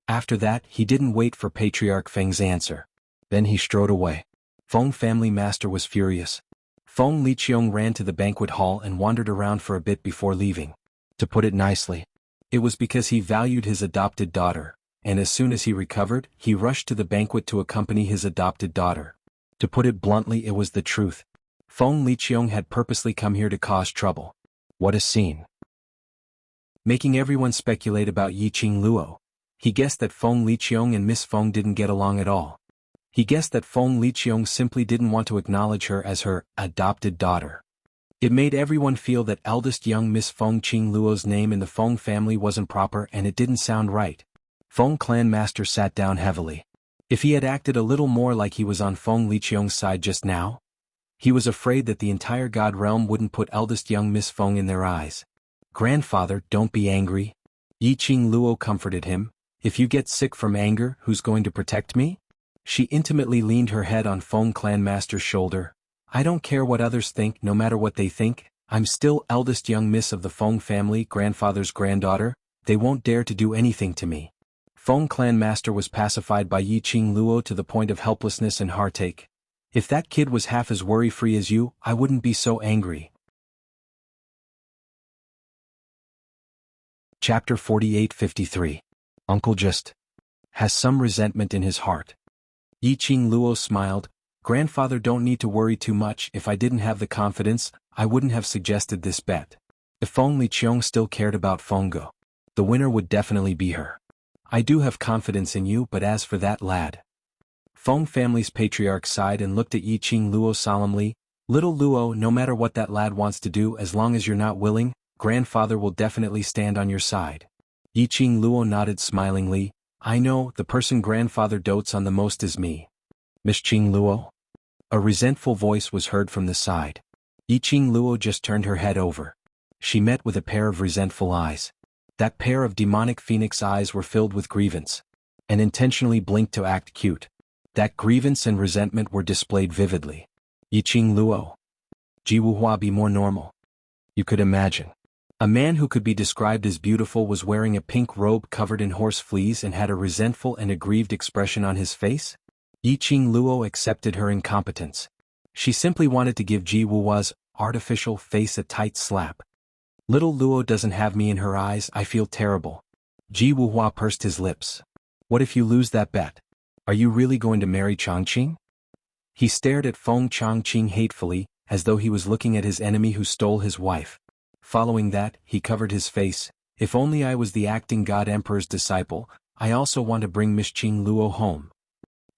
After that, he didn't wait for Patriarch Feng's answer. Then he strode away. Feng family master was furious. Feng Liqiong ran to the banquet hall and wandered around for a bit before leaving. To put it nicely, it was because he valued his adopted daughter, and as soon as he recovered, he rushed to the banquet to accompany his adopted daughter. To put it bluntly, it was the truth. Feng Liqiong had purposely come here to cause trouble. What a scene. Making everyone speculate about Yiqing Luo. He guessed that Feng Liqiong and Miss Feng didn't get along at all. He guessed that Feng Liqiong simply didn't want to acknowledge her as her adopted daughter. It made everyone feel that eldest young Miss Feng Qing Luo's name in the Feng family wasn't proper and it didn't sound right. Feng clan master sat down heavily. If he had acted a little more like he was on Feng Liqiong's side just now, he was afraid that the entire God realm wouldn't put eldest young Miss Feng in their eyes. Grandfather, don't be angry. Yiqing Luo comforted him. If you get sick from anger, who's going to protect me? She intimately leaned her head on Feng clan master's shoulder. I don't care what others think, no matter what they think. I'm still eldest young miss of the Feng family, grandfather's granddaughter. They won't dare to do anything to me. Feng clan master was pacified by Yiqing Luo to the point of helplessness and heartache. If that kid was half as worry-free as you, I wouldn't be so angry. Chapter 48-53. Uncle just has some resentment in his heart. Yiqing Luo smiled. Grandfather, don't need to worry too much. If I didn't have the confidence, I wouldn't have suggested this bet. If Feng Liqiong still cared about Fenggo, the winner would definitely be her. I do have confidence in you, but as for that lad. Feng family's patriarch sighed and looked at Yiqing Luo solemnly. Little Luo, no matter what that lad wants to do, as long as you're not willing, grandfather will definitely stand on your side. Yiqing Luo nodded smilingly. I know, the person grandfather dotes on the most is me. Miss Qing Luo? A resentful voice was heard from the side. Yiqing Luo just turned her head over. She met with a pair of resentful eyes. That pair of demonic phoenix eyes were filled with grievance, and intentionally blinked to act cute. That grievance and resentment were displayed vividly. Yiqing Luo. Jiwuhua, be more normal. You could imagine. A man who could be described as beautiful was wearing a pink robe covered in horse fleas and had a resentful and aggrieved expression on his face? Yiqing Luo accepted her incompetence. She simply wanted to give Jiwuhua's artificial face a tight slap. Little Luo doesn't have me in her eyes, I feel terrible. Jiwuhua pursed his lips. What if you lose that bet? Are you really going to marry Chongqing? He stared at Feng Chongqing hatefully, as though he was looking at his enemy who stole his wife. Following that, he covered his face. If only I was the acting God Emperor's disciple, I also want to bring Miss Qing Luo home.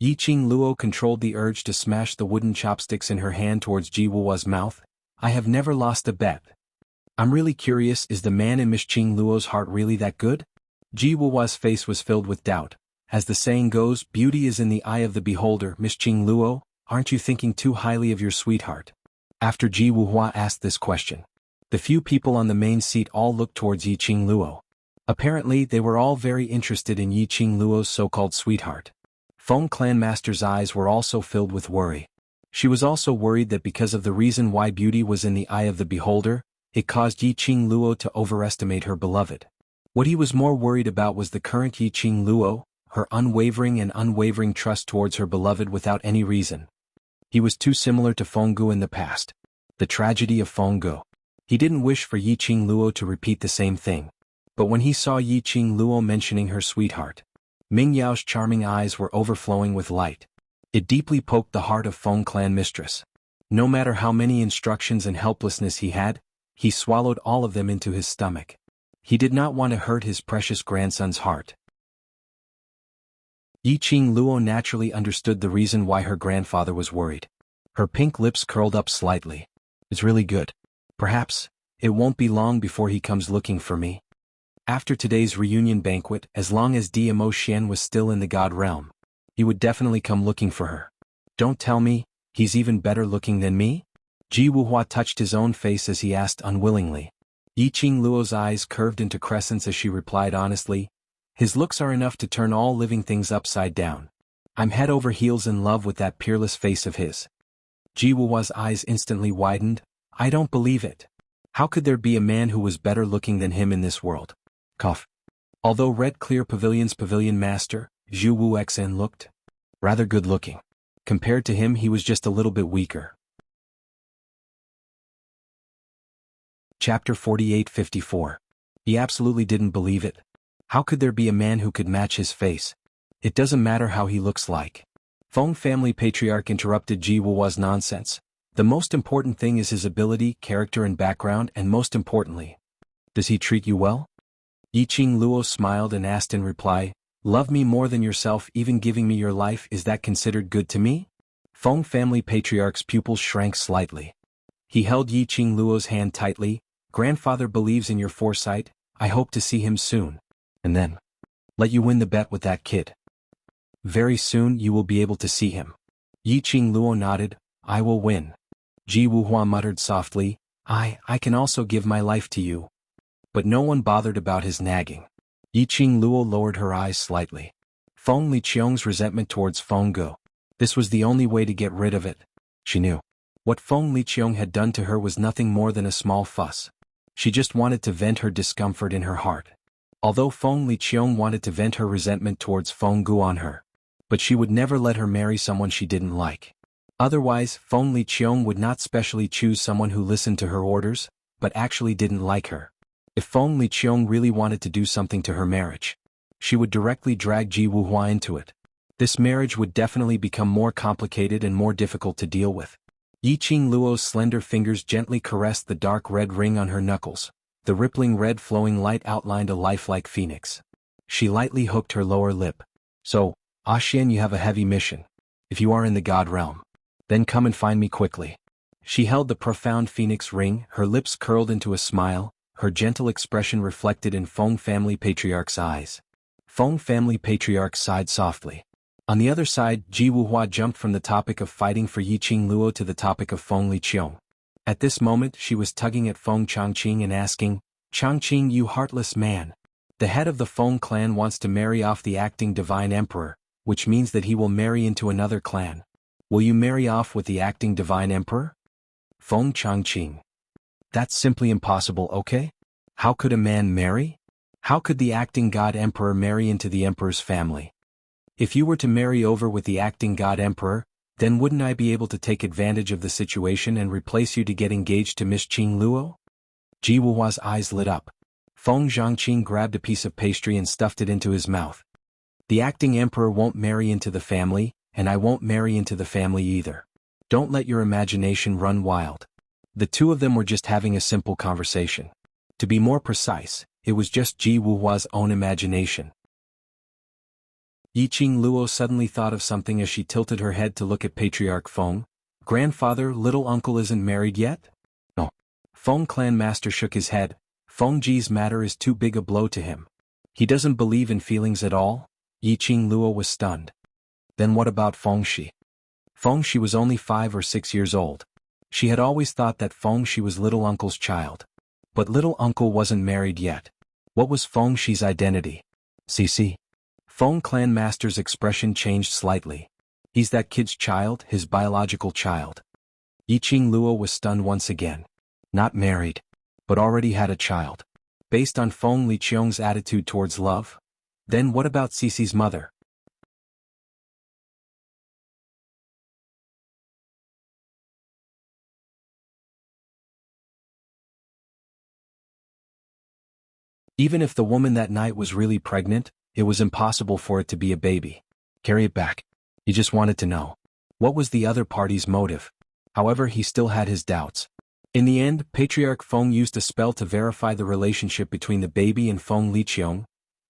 Yiqing Luo controlled the urge to smash the wooden chopsticks in her hand towards Jiwuhua's mouth. I have never lost a bet. I'm really curious, is the man in Miss Qing Luo's heart really that good? Jiwuhua's face was filled with doubt. As the saying goes, beauty is in the eye of the beholder. Miss Qing Luo, aren't you thinking too highly of your sweetheart? After Jiwuhua asked this question, the few people on the main seat all looked towards Yiqing Luo. Apparently, they were all very interested in Yiqing Luo's so-called sweetheart. Feng clan master's eyes were also filled with worry. She was also worried that because of the reason why beauty was in the eye of the beholder, it caused Yiqing Luo to overestimate her beloved. What he was more worried about was the current Yiqing Luo, her unwavering trust towards her beloved without any reason. He was too similar to Fenggu in the past. The tragedy of Fenggu. He didn't wish for Yiqing Luo to repeat the same thing. But when he saw Yiqing Luo mentioning her sweetheart, Ming Yao's charming eyes were overflowing with light. It deeply poked the heart of Feng clan mistress. No matter how many instructions and helplessness he had, he swallowed all of them into his stomach. He did not want to hurt his precious grandson's heart. Yiqing Luo naturally understood the reason why her grandfather was worried. Her pink lips curled up slightly. It's really good. Perhaps, it won't be long before he comes looking for me. After today's reunion banquet, as long as Dmo Xian was still in the god realm, he would definitely come looking for her. Don't tell me, he's even better looking than me? Ji Wuhua touched his own face as he asked unwillingly. Yiqing Luo's eyes curved into crescents as she replied honestly, his looks are enough to turn all living things upside down. I'm head over heels in love with that peerless face of his. Ji Wuhua's eyes instantly widened. I don't believe it. How could there be a man who was better looking than him in this world? Cough. Although Red Clear Pavilion's pavilion master, Zhu Wuxen looked rather good looking. Compared to him he was just a little bit weaker. Chapter 48-54. He absolutely didn't believe it. How could there be a man who could match his face? It doesn't matter how he looks like. Feng family patriarch interrupted Ji Wuhua's nonsense. The most important thing is his ability, character and background, and most importantly, does he treat you well? Yiqing Luo smiled and asked in reply, love me more than yourself, even giving me your life, is that considered good to me? Feng family patriarch's pupils shrank slightly. He held Yiqing Luo's hand tightly. Grandfather believes in your foresight, I hope to see him soon. And then, let you win the bet with that kid. Very soon you will be able to see him. Yiqing Luo nodded, I will win. Ji Wuhua muttered softly, I can also give my life to you. But no one bothered about his nagging. Yiqing Luo lowered her eyes slightly. Feng Liqiong's resentment towards Feng Ge. This was the only way to get rid of it. She knew. What Feng Liqiong had done to her was nothing more than a small fuss. She just wanted to vent her discomfort in her heart. Although Feng Liqiong wanted to vent her resentment towards Feng Ge on her. But she would never let her marry someone she didn't like. Otherwise, Feng Liqiong would not specially choose someone who listened to her orders, but actually didn't like her. If Feng Liqiong really wanted to do something to her marriage, she would directly drag Ji Wuhua into it. This marriage would definitely become more complicated and more difficult to deal with. Yiqing Luo's slender fingers gently caressed the dark red ring on her knuckles. The rippling red flowing light outlined a lifelike phoenix. She lightly hooked her lower lip. So, Xian, you have a heavy mission. If you are in the god realm, then come and find me quickly. She held the profound phoenix ring, her lips curled into a smile, her gentle expression reflected in Feng family patriarch's eyes. Feng family patriarch sighed softly. On the other side, Ji Wuhua jumped from the topic of fighting for Yiqing Luo to the topic of Feng Liqiong. At this moment she was tugging at Feng Changqing and asking, Changqing, you heartless man. The head of the Feng clan wants to marry off the acting divine emperor, which means that he will marry into another clan. Will you marry off with the acting divine emperor? Feng Changqing. That's simply impossible, okay? How could a man marry? How could the acting god emperor marry into the emperor's family? If you were to marry over with the acting god emperor, then wouldn't I be able to take advantage of the situation and replace you to get engaged to Miss Qing Luo? Ji Wuhua's eyes lit up. Feng Zhangqing grabbed a piece of pastry and stuffed it into his mouth. The acting emperor won't marry into the family, and I won't marry into the family either. Don't let your imagination run wild. The two of them were just having a simple conversation. To be more precise, it was just Ji Wuhua's own imagination. Yiqing Luo suddenly thought of something as she tilted her head to look at Patriarch Feng. Grandfather, little uncle isn't married yet? No. Feng clan master shook his head. Feng Ji's matter is too big a blow to him. He doesn't believe in feelings at all? Yiqing Luo was stunned. Then what about Feng Shi? Feng Shi was only 5 or 6 years old. She had always thought that Feng Shi was little uncle's child. But little uncle wasn't married yet. What was Feng Shi's identity? CC. Feng clan master's expression changed slightly. He's that kid's child, his biological child. Yiqing Luo was stunned once again. Not married, but already had a child. Based on Feng Liqiong's attitude towards love? Then what about Cici's mother? Even if the woman that night was really pregnant, it was impossible for it to be a baby. Carry it back. He just wanted to know. What was the other party's motive? However, he still had his doubts. In the end, Patriarch Feng used a spell to verify the relationship between the baby and Feng Liqiong.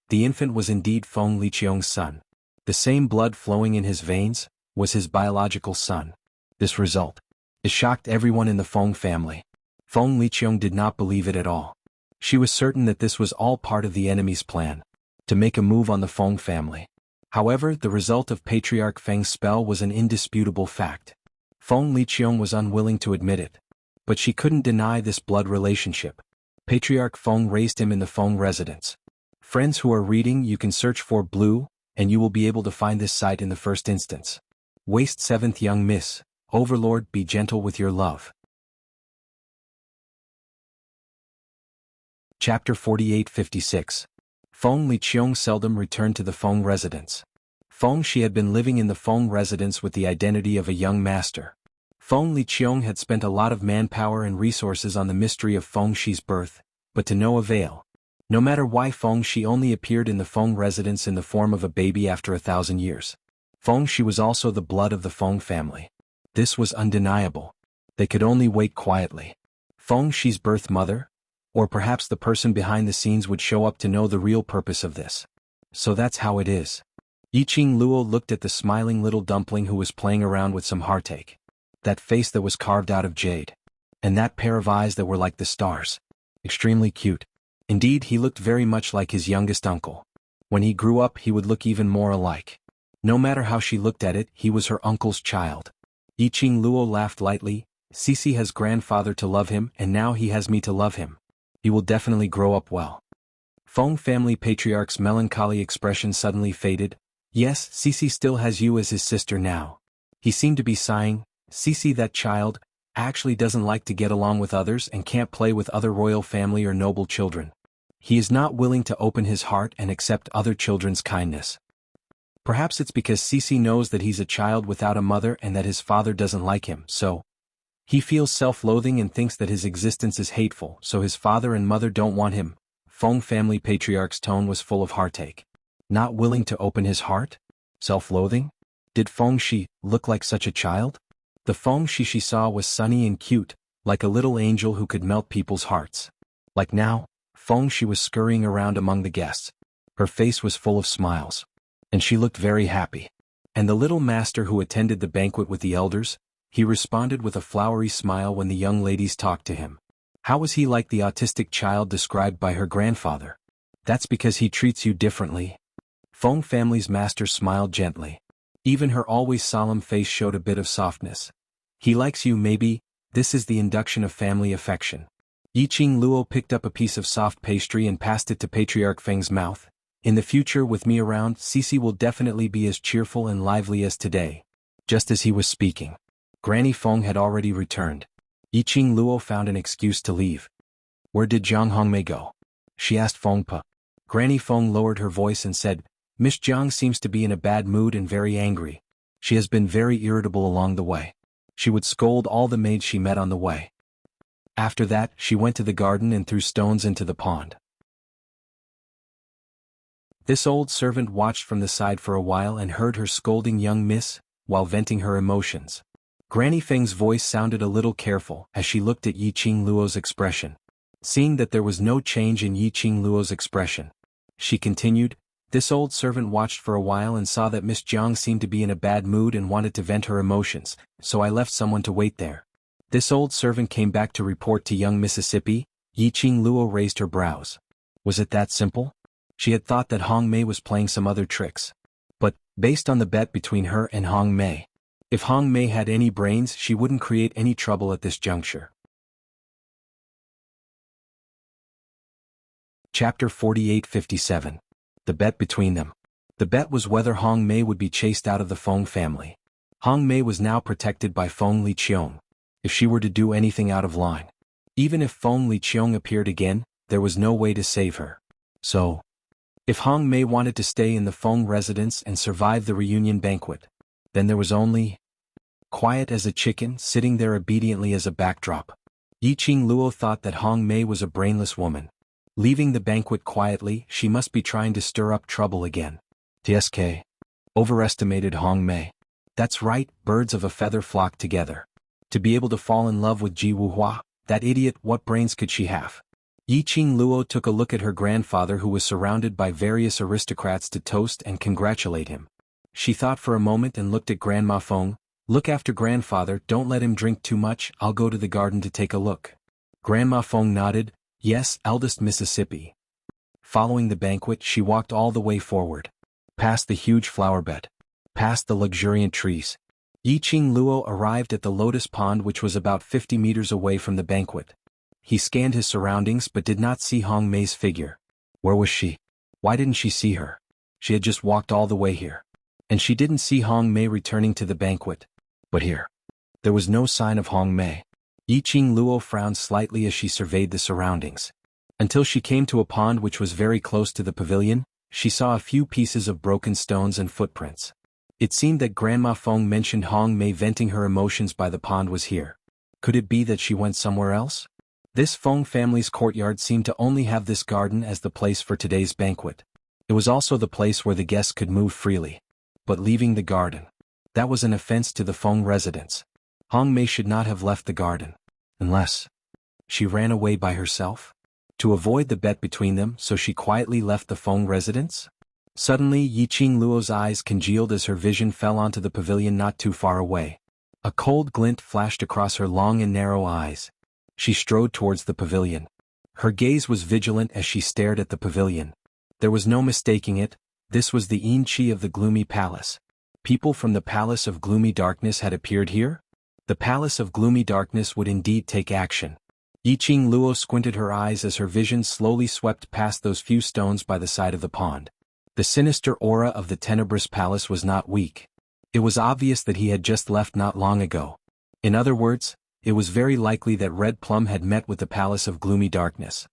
The infant was indeed Feng Liqiong's son. The same blood flowing in his veins was his biological son. This result, it shocked everyone in the Feng family. Feng Liqiong did not believe it at all. She was certain that this was all part of the enemy's plan, to make a move on the Feng family. However, the result of Patriarch Feng's spell was an indisputable fact. Feng Liqiong was unwilling to admit it, but she couldn't deny this blood relationship. Patriarch Feng raised him in the Feng residence. Friends who are reading, you can search for Blue, and you will be able to find this site in the first instance. Waste 7th Young Miss, Overlord, be gentle with your love. Chapter 4856. Feng Liqiong seldom returned to the Feng residence. She had been living in the Feng residence with the identity of a young master. Feng Liqiong had spent a lot of manpower and resources on the mystery of Feng Shi's birth, but to no avail. No matter why Feng Shi only appeared in the Feng residence in the form of a baby after 1,000 years. Feng Shi was also the blood of the Feng family. This was undeniable. They could only wait quietly. Feng Shi's birth mother, or perhaps the person behind the scenes, would show up to know the real purpose of this. So that's how it is. Yiqing Luo looked at the smiling little dumpling who was playing around with some heartache. That face that was carved out of jade. And that pair of eyes that were like the stars. Extremely cute. Indeed, he looked very much like his youngest uncle. When he grew up, he would look even more alike. No matter how she looked at it, he was her uncle's child. Yiqing Luo laughed lightly. Cici has grandfather to love him, and now he has me to love him. He will definitely grow up well. Feng family patriarch's melancholy expression suddenly faded. Yes, Cici still has you as his sister now. He seemed to be sighing. Cici, that child, actually doesn't like to get along with others and can't play with other royal family or noble children. He is not willing to open his heart and accept other children's kindness. Perhaps it's because Cici knows that he's a child without a mother and that his father doesn't like him, so he feels self-loathing and thinks that his existence is hateful, so his father and mother don't want him. Feng family patriarch's tone was full of heartache. Not willing to open his heart? Self-loathing? Did Feng Shi look like such a child? The Feng Shi she saw was sunny and cute, like a little angel who could melt people's hearts. Like now, Feng Shi was scurrying around among the guests. Her face was full of smiles. And she looked very happy. And the little master who attended the banquet with the elders, he responded with a flowery smile when the young ladies talked to him. How was he like the autistic child described by her grandfather? That's because he treats you differently. Feng family's master smiled gently. Even her always solemn face showed a bit of softness. He likes you, maybe. This is the induction of family affection. Yiqing Luo picked up a piece of soft pastry and passed it to Patriarch Feng's mouth. In the future, with me around, Cici will definitely be as cheerful and lively as today. Just as he was speaking, Granny Feng had already returned. Yiqing Luo found an excuse to leave. Where did Jiang Hongmei go? She asked Feng Pa. Granny Feng lowered her voice and said, Miss Jiang seems to be in a bad mood and very angry. She has been very irritable along the way. She would scold all the maids she met on the way. After that, she went to the garden and threw stones into the pond. This old servant watched from the side for a while and heard her scolding young miss, while venting her emotions. Granny Feng's voice sounded a little careful as she looked at Yiqing Luo's expression. Seeing that there was no change in Yiqing Luo's expression, she continued, This old servant watched for a while and saw that Miss Jiang seemed to be in a bad mood and wanted to vent her emotions, so I left someone to wait there. This old servant came back to report to young Mississippi. Yiqing Luo raised her brows. Was it that simple? She had thought that Hong Mei was playing some other tricks. But, based on the bet between her and Hong Mei, if Hong Mei had any brains, she wouldn't create any trouble at this juncture. Chapter 4857. The bet between them. The bet was whether Hong Mei would be chased out of the Feng family. Hong Mei was now protected by Feng Liqiong. If she were to do anything out of line, even if Feng Liqiong appeared again, there was no way to save her. So, if Hong Mei wanted to stay in the Feng residence and survive the reunion banquet, then there was only quiet as a chicken sitting there obediently as a backdrop. Yiqing Luo thought that Hong Mei was a brainless woman. Leaving the banquet quietly, she must be trying to stir up trouble again. TSK. Overestimated Hong Mei. That's right, birds of a feather flock together. To be able to fall in love with Ji Wuhua, that idiot, what brains could she have? Yiqing Luo took a look at her grandfather who was surrounded by various aristocrats to toast and congratulate him. She thought for a moment and looked at Grandma Feng. Look after grandfather, don't let him drink too much, I'll go to the garden to take a look. Grandma Feng nodded. Yes, eldest Mississippi. Following the banquet, she walked all the way forward. Past the huge flower bed. Past the luxuriant trees. Yiqing Luo arrived at the lotus pond, which was about 50 meters away from the banquet. He scanned his surroundings but did not see Hong Mei's figure. Where was she? Why didn't she see her? She had just walked all the way here. And she didn't see Hong Mei returning to the banquet. But here. There was no sign of Hong Mei. Yiqing Luo frowned slightly as she surveyed the surroundings. Until she came to a pond which was very close to the pavilion, she saw a few pieces of broken stones and footprints. It seemed that Grandma Feng mentioned Hong Mei venting her emotions by the pond was here. Could it be that she went somewhere else? This Feng family's courtyard seemed to only have this garden as the place for today's banquet. It was also the place where the guests could move freely. But leaving the garden. That was an offense to the Feng residents. Hong Mei should not have left the garden. Unless she ran away by herself? To avoid the bet between them, so she quietly left the Feng residence? Suddenly Yiqing Luo's eyes congealed as her vision fell onto the pavilion not too far away. A cold glint flashed across her long and narrow eyes. She strode towards the pavilion. Her gaze was vigilant as she stared at the pavilion. There was no mistaking it, this was the xianxia of the gloomy palace. People from the Palace of Gloomy Darkness had appeared here? The Palace of Gloomy Darkness would indeed take action. Yiqing Luo squinted her eyes as her vision slowly swept past those few stones by the side of the pond. The sinister aura of the Tenebrous Palace was not weak. It was obvious that he had just left not long ago. In other words, it was very likely that Red Plum had met with the Palace of Gloomy Darkness.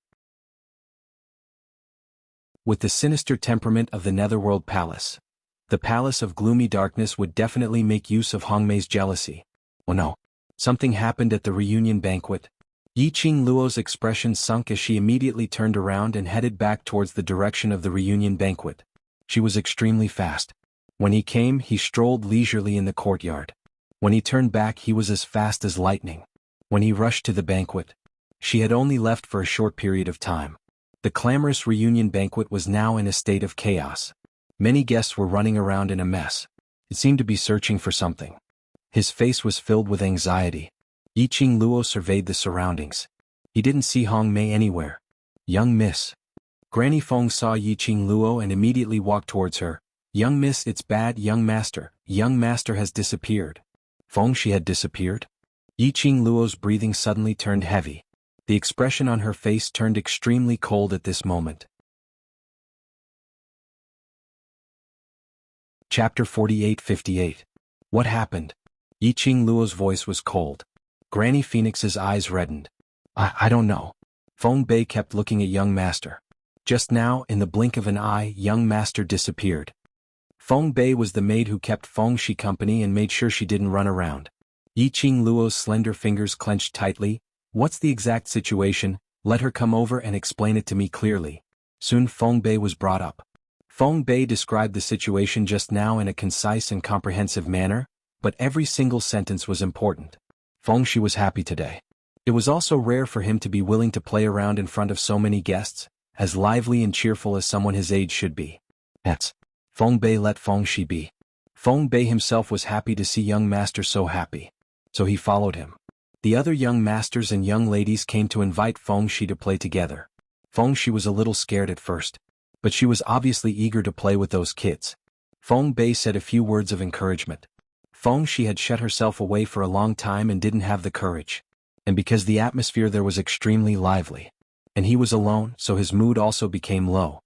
With the sinister temperament of the Netherworld Palace, the Palace of Gloomy Darkness would definitely make use of Hong Mei's jealousy. Oh no. Something happened at the reunion banquet. Yiqing Luo's expression sunk as she immediately turned around and headed back towards the direction of the reunion banquet. She was extremely fast. When he came, he strolled leisurely in the courtyard. When he turned back, he was as fast as lightning. When he rushed to the banquet, she had only left for a short period of time. The clamorous reunion banquet was now in a state of chaos. Many guests were running around in a mess. It seemed to be searching for something. His face was filled with anxiety. Yiqing Luo surveyed the surroundings. He didn't see Hong Mei anywhere. Young miss. Granny Feng saw Yiqing Luo and immediately walked towards her. Young miss, it's bad, young master. Young master has disappeared. Feng, she had disappeared? Yiqing Luo's breathing suddenly turned heavy. The expression on her face turned extremely cold at this moment. Chapter 48-58. What happened? Yiqing Luo's voice was cold. Granny Phoenix's eyes reddened. I don't know. Feng Bei kept looking at young master. Just now, in the blink of an eye, young master disappeared. Feng Bei was the maid who kept Feng Shi company and made sure she didn't run around. Yiqing Luo's slender fingers clenched tightly. What's the exact situation? Let her come over and explain it to me clearly. Soon Feng Bei was brought up. Feng Bei described the situation just now in a concise and comprehensive manner, but every single sentence was important. Feng Shi was happy today. It was also rare for him to be willing to play around in front of so many guests, as lively and cheerful as someone his age should be. That's Feng Bei let Feng Shi be. Feng Bei himself was happy to see young master so happy. So he followed him. The other young masters and young ladies came to invite Feng Shi to play together. Feng Shi was a little scared at first, but she was obviously eager to play with those kids. Feng Bei said a few words of encouragement. Feng Shi had shut herself away for a long time and didn't have the courage. And because the atmosphere there was extremely lively. And he was alone, so his mood also became low.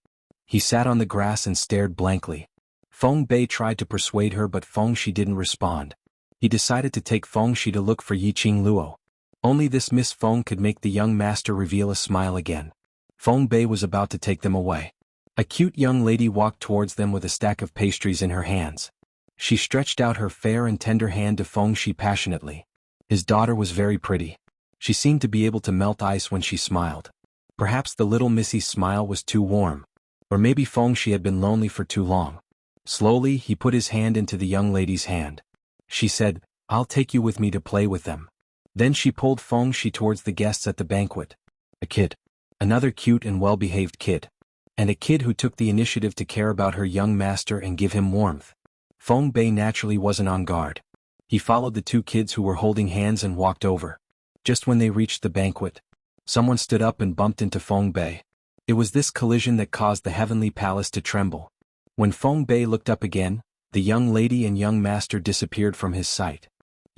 He sat on the grass and stared blankly. Feng Bei tried to persuade her, but Feng Shi didn't respond. He decided to take Feng Shi to look for Yiqing Luo. Only this Miss Feng could make the young master reveal a smile again. Feng Bei was about to take them away. A cute young lady walked towards them with a stack of pastries in her hands. She stretched out her fair and tender hand to Feng Shi passionately. His daughter was very pretty. She seemed to be able to melt ice when she smiled. Perhaps the little missy's smile was too warm. Or maybe Feng Shi had been lonely for too long. Slowly, he put his hand into the young lady's hand. She said, "I'll take you with me to play with them." Then she pulled Feng Shi towards the guests at the banquet. A kid. Another cute and well-behaved kid. And a kid who took the initiative to care about her young master and give him warmth. Feng Bei naturally wasn't on guard. He followed the two kids who were holding hands and walked over. Just when they reached the banquet, Someone stood up and bumped into Feng Bei. It was this collision that caused the heavenly palace to tremble. When Feng Bei looked up again, the young lady and young master disappeared from his sight.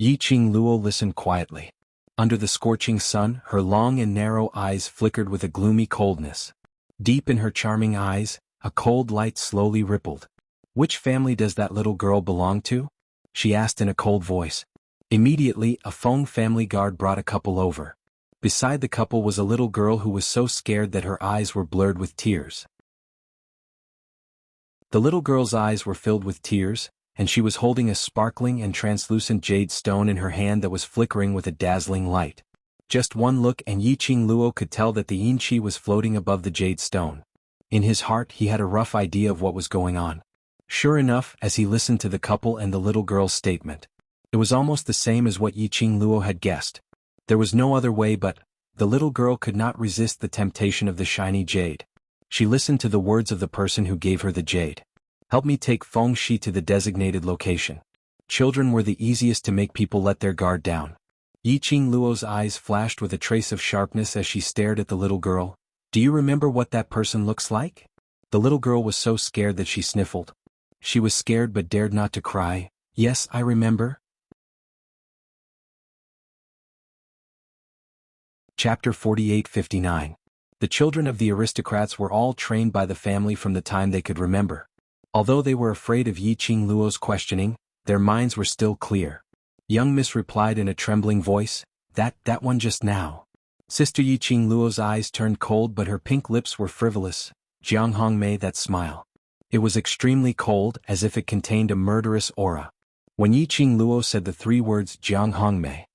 Yiqing Luo listened quietly. Under the scorching sun, her long and narrow eyes flickered with a gloomy coldness. Deep in her charming eyes, a cold light slowly rippled. "Which family does that little girl belong to?" she asked in a cold voice. Immediately, a Feng family guard brought a couple over. Beside the couple was a little girl who was so scared that her eyes were blurred with tears. The little girl's eyes were filled with tears, and she was holding a sparkling and translucent jade stone in her hand that was flickering with a dazzling light. Just one look and Yiqing Luo could tell that the yin-chi was floating above the jade stone. In his heart he had a rough idea of what was going on. Sure enough, as he listened to the couple and the little girl's statement, it was almost the same as what Yiqing Luo had guessed. There was no other way, but the little girl could not resist the temptation of the shiny jade. She listened to the words of the person who gave her the jade. "Help me take Feng Shi to the designated location." Children were the easiest to make people let their guard down. Yiqing Luo's eyes flashed with a trace of sharpness as she stared at the little girl. "Do you remember what that person looks like?" The little girl was so scared that she sniffled. She was scared but dared not to cry. "Yes, I remember." Chapter 48-59. The children of the aristocrats were all trained by the family from the time they could remember. Although they were afraid of Yiqing Luo's questioning, their minds were still clear. Young Miss replied in a trembling voice, That one just now." Sister Yiqing Luo's eyes turned cold but her pink lips were frivolous. "Jianghu, that smile." It was extremely cold, as if it contained a murderous aura. When Yiqing Luo said the three words Jianghu,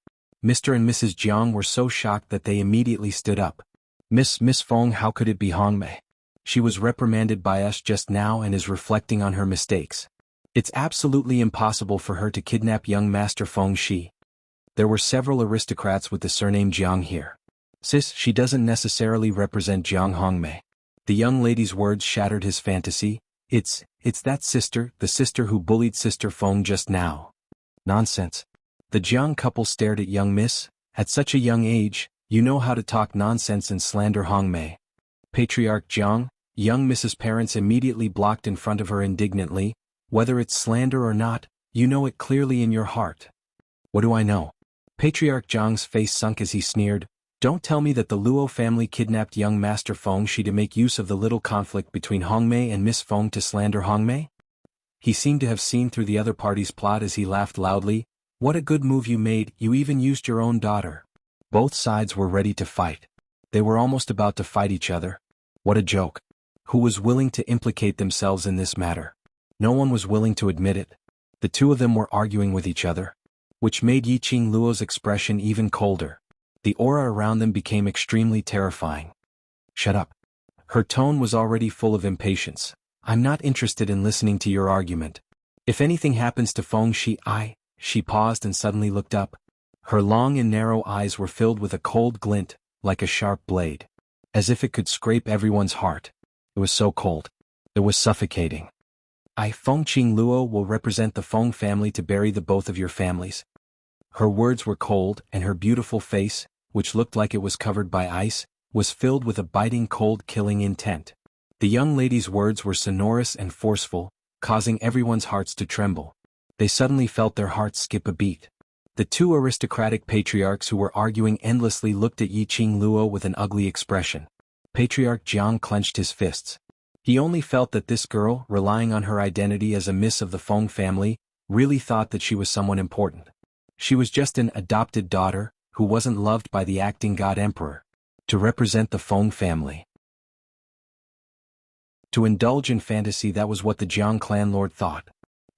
Mr. and Mrs. Jiang were so shocked that they immediately stood up. Miss Feng, how could it be Hongmei? She was reprimanded by us just now and is reflecting on her mistakes. It's absolutely impossible for her to kidnap young Master Feng Shi. There were several aristocrats with the surname Jiang here. Sis, she doesn't necessarily represent Jiang Hongmei. The young lady's words shattered his fantasy. It's that sister, the sister who bullied Sister Feng just now. Nonsense. The Jiang couple stared at young Miss. At such a young age, you know how to talk nonsense and slander Hongmei. Patriarch Jiang, young Mrs. Parents immediately blocked in front of her indignantly. Whether it's slander or not, you know it clearly in your heart. What do I know? Patriarch Jiang's face sunk as he sneered. Don't tell me that the Luo family kidnapped young Master Feng Shi to make use of the little conflict between Hongmei and Miss Feng to slander Hongmei? He seemed to have seen through the other party's plot as he laughed loudly. What a good move you made, you even used your own daughter. Both sides were ready to fight. They were almost about to fight each other. What a joke. Who was willing to implicate themselves in this matter? No one was willing to admit it. The two of them were arguing with each other, which made Yiqing Luo's expression even colder. The aura around them became extremely terrifying. Shut up. Her tone was already full of impatience. I'm not interested in listening to your argument. If anything happens to Feng Shi, She paused and suddenly looked up. Her long and narrow eyes were filled with a cold glint, like a sharp blade. As if it could scrape everyone's heart. It was so cold. It was suffocating. Fengqing Luo will represent the Feng family to bury the both of your families. Her words were cold, and her beautiful face, which looked like it was covered by ice, was filled with a biting cold killing intent. The young lady's words were sonorous and forceful, causing everyone's hearts to tremble. They suddenly felt their hearts skip a beat. The two aristocratic patriarchs who were arguing endlessly looked at Yiqing Luo with an ugly expression. Patriarch Jiang clenched his fists. He only felt that this girl, relying on her identity as a miss of the Feng family, really thought that she was someone important. She was just an adopted daughter, who wasn't loved by the acting god emperor. To represent the Feng family. To indulge in fantasy, that was what the Jiang clan lord thought.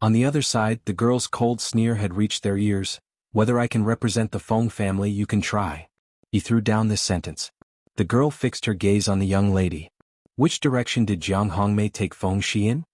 On the other side, the girl's cold sneer had reached their ears. Whether I can represent the Feng family, you can try. He threw down this sentence. The girl fixed her gaze on the young lady. Which direction did Jiang Hongmei take Feng Shi in?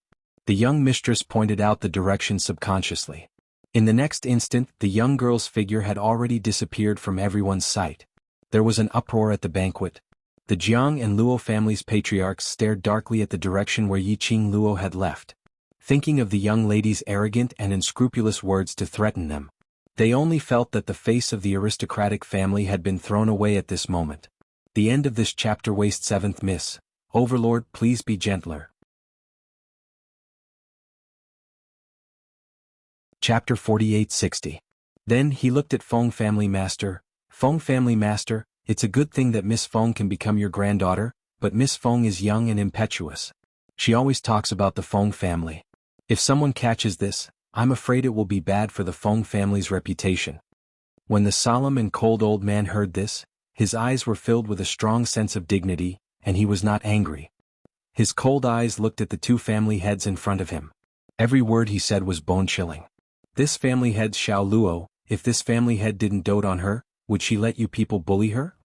The young mistress pointed out the direction subconsciously. In the next instant, the young girl's figure had already disappeared from everyone's sight. There was an uproar at the banquet. The Jiang and Luo families' patriarchs stared darkly at the direction where Yiqing Luo had left. Thinking of the young lady's arrogant and unscrupulous words to threaten them. They only felt that the face of the aristocratic family had been thrown away at this moment. The end of this chapter. Waste 7th Miss. Overlord, please be gentler. Chapter 4860. Then he looked at Feng Family Master. Feng Family Master, it's a good thing that Miss Feng can become your granddaughter, but Miss Feng is young and impetuous. She always talks about the Feng family. If someone catches this, I'm afraid it will be bad for the Feng family's reputation. When the solemn and cold old man heard this, his eyes were filled with a strong sense of dignity, and he was not angry. His cold eyes looked at the two family heads in front of him. Every word he said was bone-chilling. This family head's Xiao Luo, if this family head didn't dote on her, would she let you people bully her?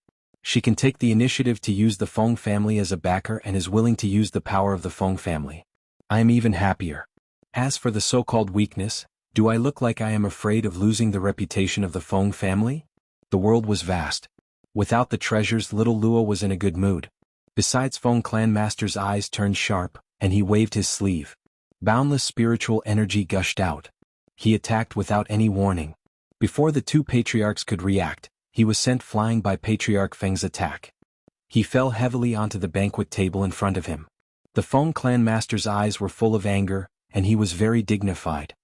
She can take the initiative to use the Feng family as a backer and is willing to use the power of the Feng family. I am even happier. As for the so-called weakness, do I look like I am afraid of losing the reputation of the Feng family? The world was vast. Without the treasures, little Luo was in a good mood. Besides, Feng Clan Master's eyes turned sharp, and he waved his sleeve. Boundless spiritual energy gushed out. He attacked without any warning. Before the two patriarchs could react, he was sent flying by Patriarch Feng's attack. He fell heavily onto the banquet table in front of him. The Feng Clan Master's eyes were full of anger, and he was very dignified.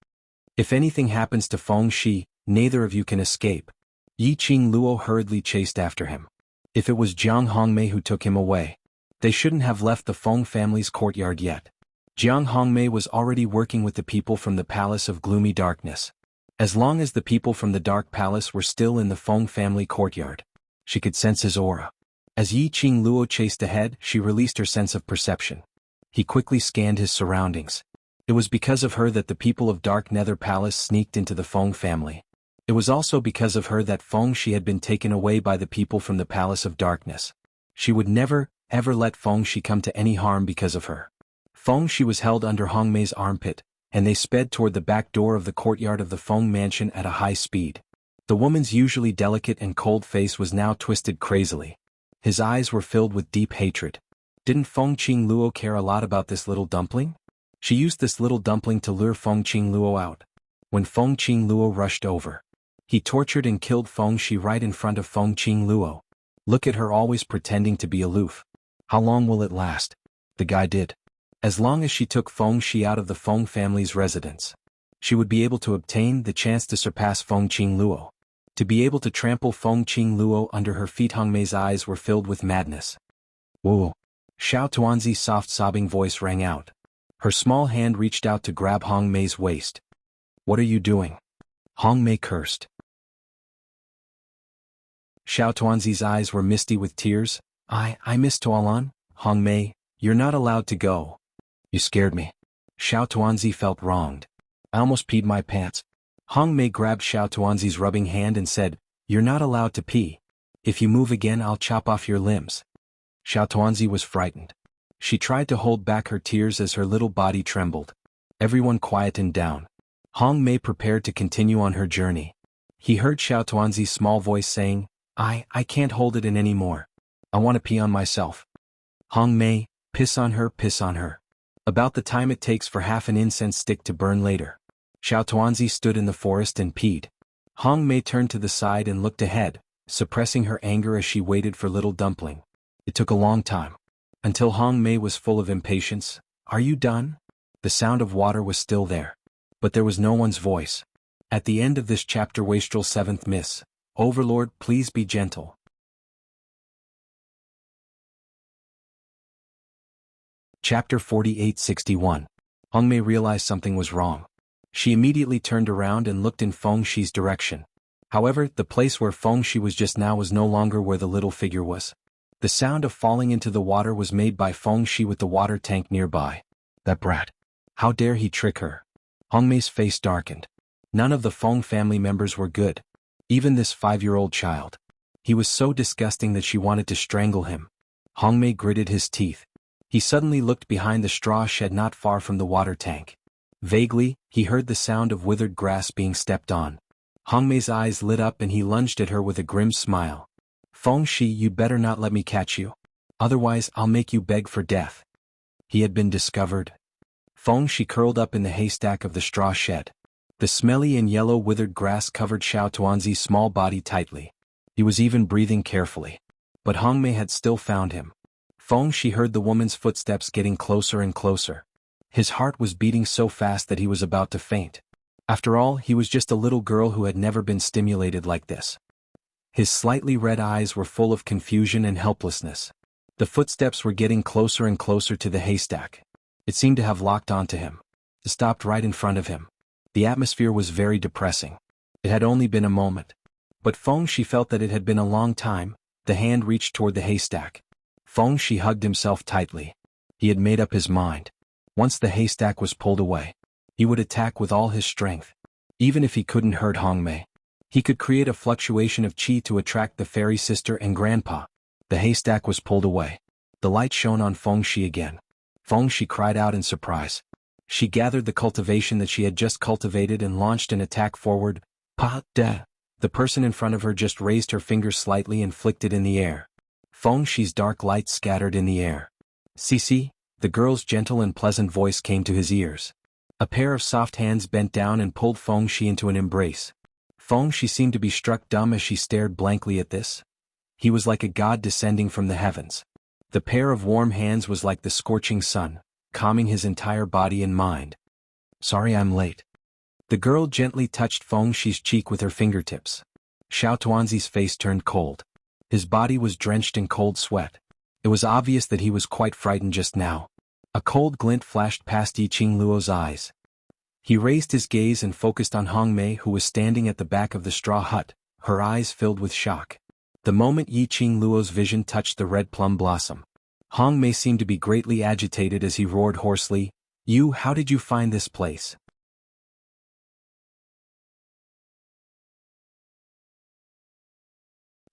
If anything happens to Feng Shi, neither of you can escape. Yi Qing Luo hurriedly chased after him. If it was Jiang Hongmei who took him away, they shouldn't have left the Feng family's courtyard yet. Jiang Hongmei was already working with the people from the Palace of Gloomy Darkness. As long as the people from the Dark Palace were still in the Feng family courtyard, she could sense his aura. As Yi Qing Luo chased ahead, she released her sense of perception. He quickly scanned his surroundings. It was because of her that the people of Dark Nether Palace sneaked into the Feng family. It was also because of her that Feng Shi had been taken away by the people from the Palace of Darkness. She would never, ever let Feng Shi come to any harm because of her. Feng Shi was held under Hongmei's armpit, and they sped toward the back door of the courtyard of the Feng mansion at a high speed. The woman's usually delicate and cold face was now twisted crazily. His eyes were filled with deep hatred. Didn't Feng Qing Luo care a lot about this little dumpling? She used this little dumpling to lure Feng Qing Luo out. When Feng Qing Luo rushed over, he tortured and killed Feng Shi right in front of Feng Qing Luo. Look at her always pretending to be aloof. How long will it last? The guy did. As long as she took Feng Shi out of the Feng family's residence, she would be able to obtain the chance to surpass Feng Qing Luo. To be able to trample Feng Qing Luo under her feet. Hongmei's eyes were filled with madness. Whoa! Xiao Tuanzi's soft sobbing voice rang out. Her small hand reached out to grab Hongmei's waist. What are you doing? Hongmei cursed. Xiao Tuanzi's eyes were misty with tears. I miss Tualan. Hongmei, you're not allowed to go. You scared me. Xiao Tuanzi felt wronged. I almost peed my pants. Hongmei grabbed Xiao Tuanzi's rubbing hand and said, You're not allowed to pee. If you move again, I'll chop off your limbs. Xiao Tuanzi was frightened. She tried to hold back her tears as her little body trembled. Everyone quietened down. Hongmei prepared to continue on her journey. He heard Xiao Tuanzi's small voice saying, I can't hold it in anymore. I want to pee on myself. Hongmei, piss on her, piss on her. About the time it takes for half an incense stick to burn later. Xiao Tuanzi stood in the forest and peed. Hongmei turned to the side and looked ahead, suppressing her anger as she waited for little dumpling. It took a long time. Until Hongmei was full of impatience. Are you done? The sound of water was still there. But there was no one's voice. At the end of this chapter, Wastrel 7th Miss. Overlord, please be gentle. Chapter 4861. Hongmei realized something was wrong. She immediately turned around and looked in Feng Shi's direction. However, the place where Feng Shi was just now was no longer where the little figure was. The sound of falling into the water was made by Feng Shi with the water tank nearby. That brat. How dare he trick her? Hongmei's face darkened. None of the Feng family members were good. Even this 5-year-old child. He was so disgusting that she wanted to strangle him. Hongmei gritted his teeth. He suddenly looked behind the straw shed not far from the water tank. Vaguely, he heard the sound of withered grass being stepped on. Hongmei's eyes lit up and he lunged at her with a grim smile. Feng Shi, you'd better not let me catch you. Otherwise, I'll make you beg for death. He had been discovered. Feng Shi curled up in the haystack of the straw shed. The smelly and yellow withered grass covered Xiao Tuanzi's small body tightly. He was even breathing carefully. but Hongmei had still found him. She heard the woman's footsteps getting closer and closer. His heart was beating so fast that he was about to faint. After all, he was just a little girl who had never been stimulated like this. His slightly red eyes were full of confusion and helplessness. The footsteps were getting closer and closer to the haystack. It seemed to have locked onto him. It stopped right in front of him. The atmosphere was very depressing. It had only been a moment. But she felt that it had been a long time. The hand reached toward the haystack. She hugged himself tightly. He had made up his mind. Once the haystack was pulled away, he would attack with all his strength. Even if he couldn't hurt Hongmei, he could create a fluctuation of qi to attract the fairy sister and grandpa. The haystack was pulled away. The light shone on Shi again. Shi cried out in surprise. She gathered the cultivation that she had just cultivated and launched an attack forward. Pa-da! The person in front of her just raised her fingers slightly and flicked it in the air. Shi's dark light scattered in the air. "Cici," the girl's gentle and pleasant voice came to his ears. A pair of soft hands bent down and pulled Shi into an embrace. Shi seemed to be struck dumb as she stared blankly at this. He was like a god descending from the heavens. The pair of warm hands was like the scorching sun, calming his entire body and mind. "Sorry I'm late." The girl gently touched Shi's cheek with her fingertips. Xiao Tuanzi's face turned cold. His body was drenched in cold sweat. It was obvious that he was quite frightened just now. A cold glint flashed past Yiqing Luo's eyes. He raised his gaze and focused on Hongmei, who was standing at the back of the straw hut, her eyes filled with shock. The moment Yiqing Luo's vision touched the red plum blossom, Hongmei seemed to be greatly agitated as he roared hoarsely, How did you find this place?"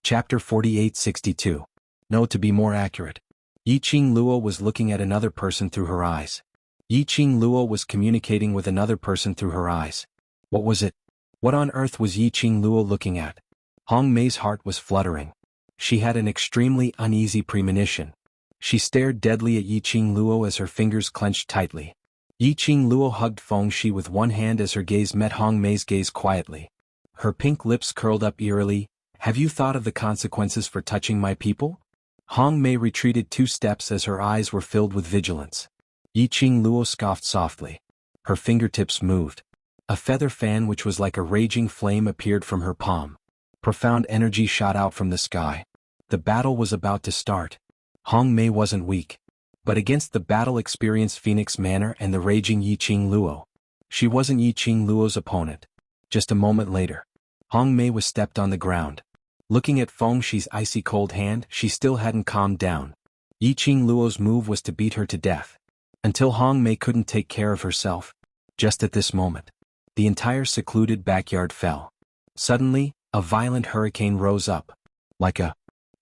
Chapter 4862. No, to be more accurate. Yiqing Luo was looking at another person through her eyes. Yiqing Luo was communicating with another person through her eyes. What was it? What on earth was Yiqing Luo looking at? Hongmei's heart was fluttering. She had an extremely uneasy premonition. She stared deadly at Yiqing Luo as her fingers clenched tightly. Yiqing Luo hugged Shi with one hand as her gaze met Hongmei's gaze quietly. Her pink lips curled up eerily. "Have you thought of the consequences for touching my people?" Hongmei retreated 2 steps as her eyes were filled with vigilance. Yiqing Luo scoffed softly. Her fingertips moved. A feather fan which was like a raging flame appeared from her palm. Profound energy shot out from the sky. The battle was about to start. Hongmei wasn't weak. But against the battle-experienced Phoenix Manor and the raging Yiqing Luo, she wasn't Yiqing Luo's opponent. Just a moment later, Hongmei was stepped on the ground. Looking at Shi's icy cold hand, she still hadn't calmed down. Yiqing Luo's move was to beat her to death. Until Hongmei couldn't take care of herself. Just at this moment, the entire secluded backyard fell. Suddenly, a violent hurricane rose up. Like a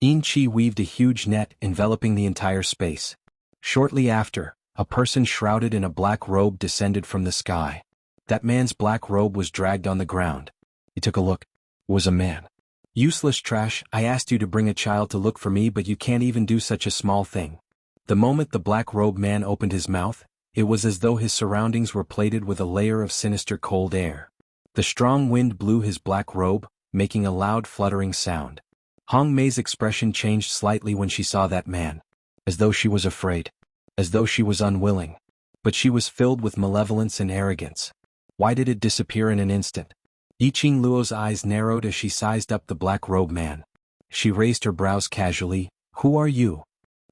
Qi weaved a huge net enveloping the entire space. Shortly after, a person shrouded in a black robe descended from the sky. That man's black robe was dragged on the ground. He took a look. It was a man. "Useless trash, I asked you to bring a child to look for me, but you can't even do such a small thing." The moment the black-robed man opened his mouth, it was as though his surroundings were plated with a layer of sinister cold air. The strong wind blew his black robe, making a loud fluttering sound. Hongmei's expression changed slightly when she saw that man. As though she was afraid. As though she was unwilling. But she was filled with malevolence and arrogance. Why did it disappear in an instant? Yiqing Luo's eyes narrowed as she sized up the black-robed man. She raised her brows casually. "Who are you?"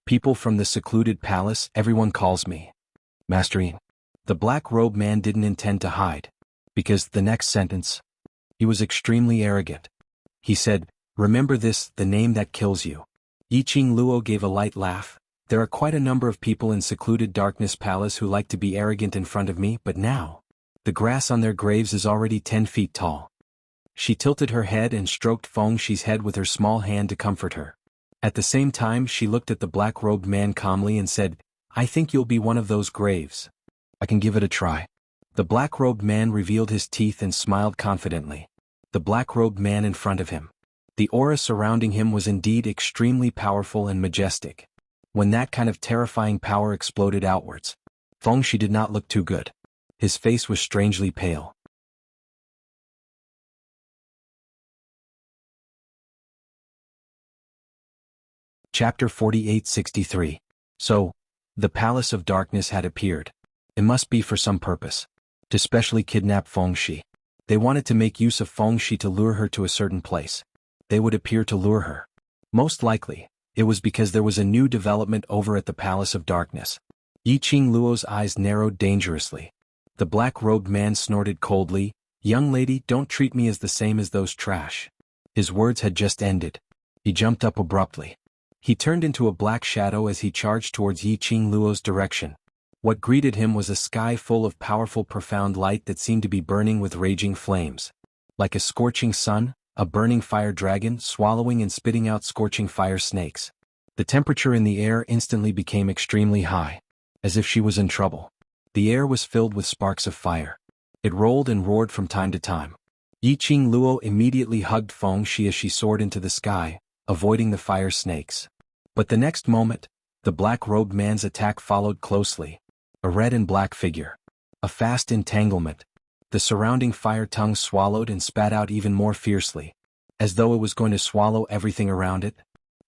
"People from the secluded palace, everyone calls me Master Yin." The black-robed man didn't intend to hide. Because the next sentence, he was extremely arrogant. He said, "Remember this, the name that kills you." Yiqing Luo gave a light laugh. "There are quite a number of people in secluded darkness palace who like to be arrogant in front of me, but now, the grass on their graves is already 10 feet tall." She tilted her head and stroked Shi's head with her small hand to comfort her. At the same time she looked at the black-robed man calmly and said, "I think you'll be one of those graves. I can give it a try." The black-robed man revealed his teeth and smiled confidently. The black-robed man in front of him. The aura surrounding him was indeed extremely powerful and majestic. When that kind of terrifying power exploded outwards, Shi did not look too good. His face was strangely pale. Chapter 4863. So, the Palace of Darkness had appeared. It must be for some purpose. To specially kidnap Fengxi. They wanted to make use of Fengxi to lure her to a certain place. They would appear to lure her. Most likely, it was because there was a new development over at the Palace of Darkness. Yiqing Luo's eyes narrowed dangerously. The black-robed man snorted coldly, "Young lady, don't treat me as the same as those trash." His words had just ended. He jumped up abruptly. He turned into a black shadow as he charged towards Yiqing Luo's direction. What greeted him was a sky full of powerful profound light that seemed to be burning with raging flames. Like a scorching sun, a burning fire dragon swallowing and spitting out scorching fire snakes. The temperature in the air instantly became extremely high. As if she was in trouble. The air was filled with sparks of fire. It rolled and roared from time to time. Yiqing Luo immediately hugged Fengxi as she soared into the sky, avoiding the fire snakes. But the next moment, the black-robed man's attack followed closely. A red and black figure. A fast entanglement. The surrounding fire tongue swallowed and spat out even more fiercely. As though it was going to swallow everything around it.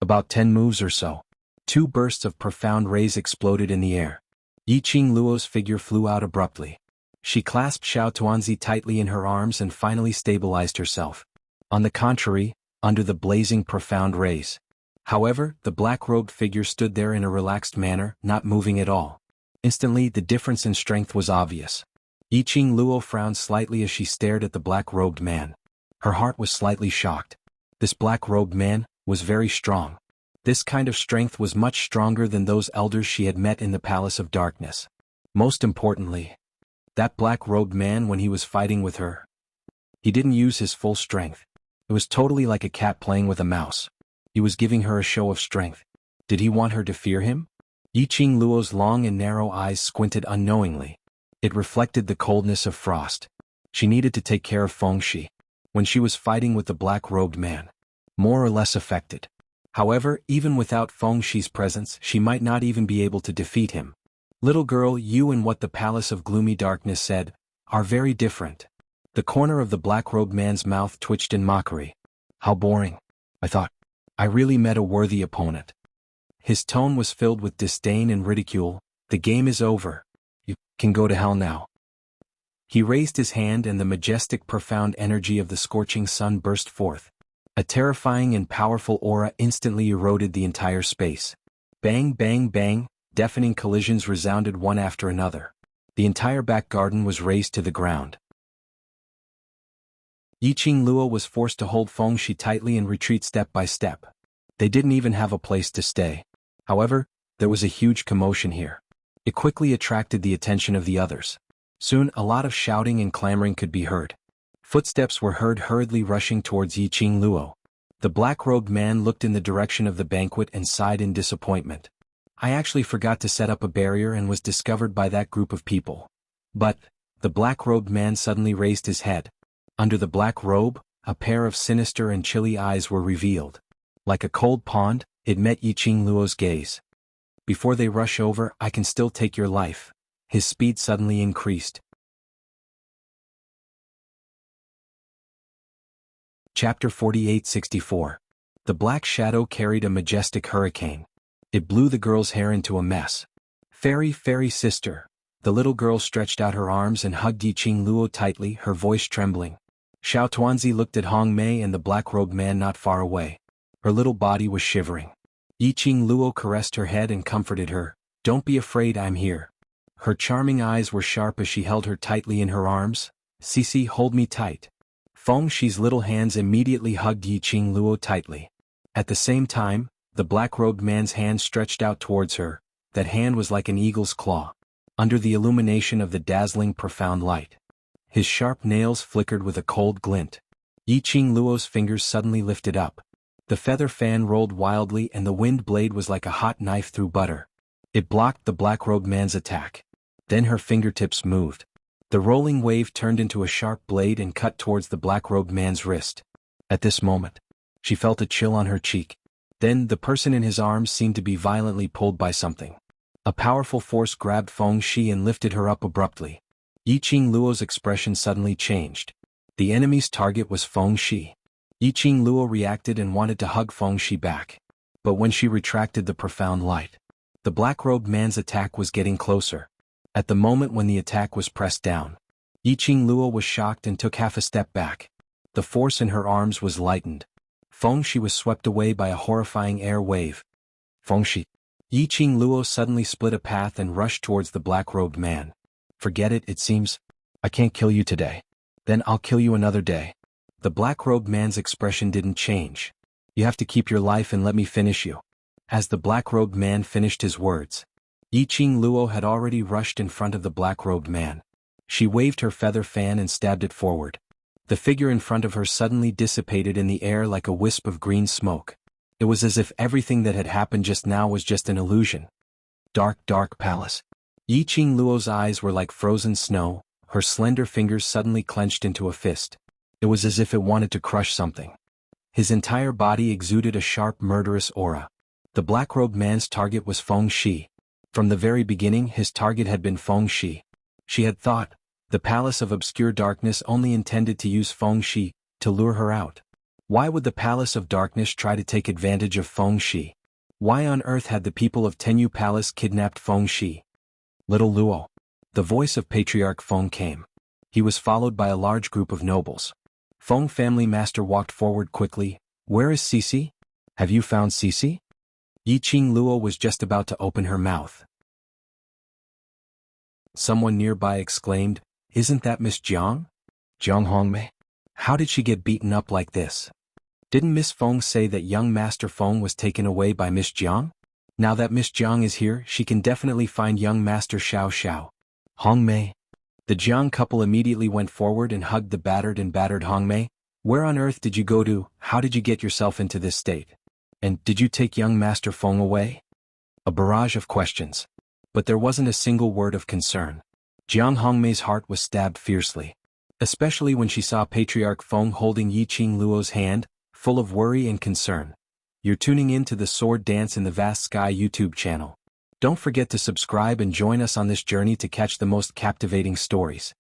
About 10 moves or so. 2 bursts of profound rays exploded in the air. Yiqing Luo's figure flew out abruptly. She clasped Xuanhuan tightly in her arms and finally stabilized herself. On the contrary, under the blazing profound rays. However, the black-robed figure stood there in a relaxed manner, not moving at all. Instantly, the difference in strength was obvious. Yiqing Luo frowned slightly as she stared at the black-robed man. Her heart was slightly shocked. This black-robed man was very strong. This kind of strength was much stronger than those elders she had met in the Palace of Darkness. Most importantly, that black-robed man, when he was fighting with her, he didn't use his full strength. It was totally like a cat playing with a mouse. He was giving her a show of strength. Did he want her to fear him? Yiqing Luo's long and narrow eyes squinted unknowingly. It reflected the coldness of frost. She needed to take care of Fengxi. When she was fighting with the black-robed man. More or less affected. However, even without Fengxi's presence, she might not even be able to defeat him. Little girl, you and what the Palace of Gloomy Darkness said, are very different. The corner of the black-robed man's mouth twitched in mockery. How boring. I thought. I really met a worthy opponent. His tone was filled with disdain and ridicule. The game is over. You can go to hell now. He raised his hand and the majestic profound energy of the scorching sun burst forth. A terrifying and powerful aura instantly eroded the entire space. Bang, bang, bang, deafening collisions resounded one after another. The entire back garden was razed to the ground. Yiqing Luo was forced to hold Fengxi tightly and retreat step by step. They didn't even have a place to stay. However, there was a huge commotion here. It quickly attracted the attention of the others. Soon, a lot of shouting and clamoring could be heard. Footsteps were heard hurriedly rushing towards Yiqing Luo. The black-robed man looked in the direction of the banquet and sighed in disappointment. I actually forgot to set up a barrier and was discovered by that group of people. But, the black-robed man suddenly raised his head. Under the black robe, a pair of sinister and chilly eyes were revealed. Like a cold pond, it met Yiqing Luo's gaze. Before they rush over, I can still take your life. His speed suddenly increased. Chapter 4864. The black shadow carried a majestic hurricane. It blew the girl's hair into a mess. Fairy, fairy sister. The little girl stretched out her arms and hugged Yiqing Luo tightly, her voice trembling. Xuanhuan looked at Hong Mei and the black-robed man not far away. Her little body was shivering. Yiqing Luo caressed her head and comforted her. Don't be afraid, I'm here. Her charming eyes were sharp as she held her tightly in her arms. Sisi, hold me tight. Fengxi's little hands immediately hugged Yiqing Luo tightly. At the same time, the black-robed man's hand stretched out towards her. That hand was like an eagle's claw. Under the illumination of the dazzling profound light. His sharp nails flickered with a cold glint. Yiqing Luo's fingers suddenly lifted up. The feather fan rolled wildly and the wind blade was like a hot knife through butter. It blocked the black-robed man's attack. Then her fingertips moved. The rolling wave turned into a sharp blade and cut towards the black-robed man's wrist. At this moment, she felt a chill on her cheek. Then the person in his arms seemed to be violently pulled by something. A powerful force grabbed Fengxi and lifted her up abruptly. Yiqing Luo's expression suddenly changed. The enemy's target was Fengxi. Yiqing Luo reacted and wanted to hug Fengxi back. But when she retracted the profound light, the black-robed man's attack was getting closer. At the moment when the attack was pressed down, Yiqing Luo was shocked and took half a step back. The force in her arms was lightened. Fengshi was swept away by a horrifying air wave. Fengshi. Yiqing Luo suddenly split a path and rushed towards the black-robed man. Forget it, it seems. I can't kill you today. Then I'll kill you another day. The black-robed man's expression didn't change. You have to keep your life and let me finish you. As the black-robed man finished his words, Yiqing Luo had already rushed in front of the black-robed man. She waved her feather fan and stabbed it forward. The figure in front of her suddenly dissipated in the air like a wisp of green smoke. It was as if everything that had happened just now was just an illusion. Dark palace. Yiqing Luo's eyes were like frozen snow, her slender fingers suddenly clenched into a fist. It was as if it wanted to crush something. His entire body exuded a sharp murderous aura. The black-robed man's target was Fengshi. From the very beginning his target had been Fengshi. She had thought, the Palace of Obscure Darkness only intended to use Fengshi to lure her out. Why would the Palace of Darkness try to take advantage of Fengshi? Why on earth had the people of Tenyu Palace kidnapped Fengshi? Little Luo. The voice of Patriarch Feng came. He was followed by a large group of nobles. Feng family master walked forward quickly. Where is Cici? Have you found Cici? Yiqing Luo was just about to open her mouth. Someone nearby exclaimed, "Isn't that Miss Jiang? Jiang Hongmei? How did she get beaten up like this? Didn't Miss Feng say that young Master Feng was taken away by Miss Jiang? Now that Miss Jiang is here, she can definitely find young Master Xiao. Hongmei." The Jiang couple immediately went forward and hugged the battered Hongmei. "Where on earth did you go to? How did you get yourself into this state? And did you take young Master Feng away?" A barrage of questions. But there wasn't a single word of concern. Jiang Hongmei's heart was stabbed fiercely. Especially when she saw Patriarch Feng holding Yiqing Luo's hand, full of worry and concern. You're tuning in to the Sword Dance in the Vast Sky YouTube channel. Don't forget to subscribe and join us on this journey to catch the most captivating stories.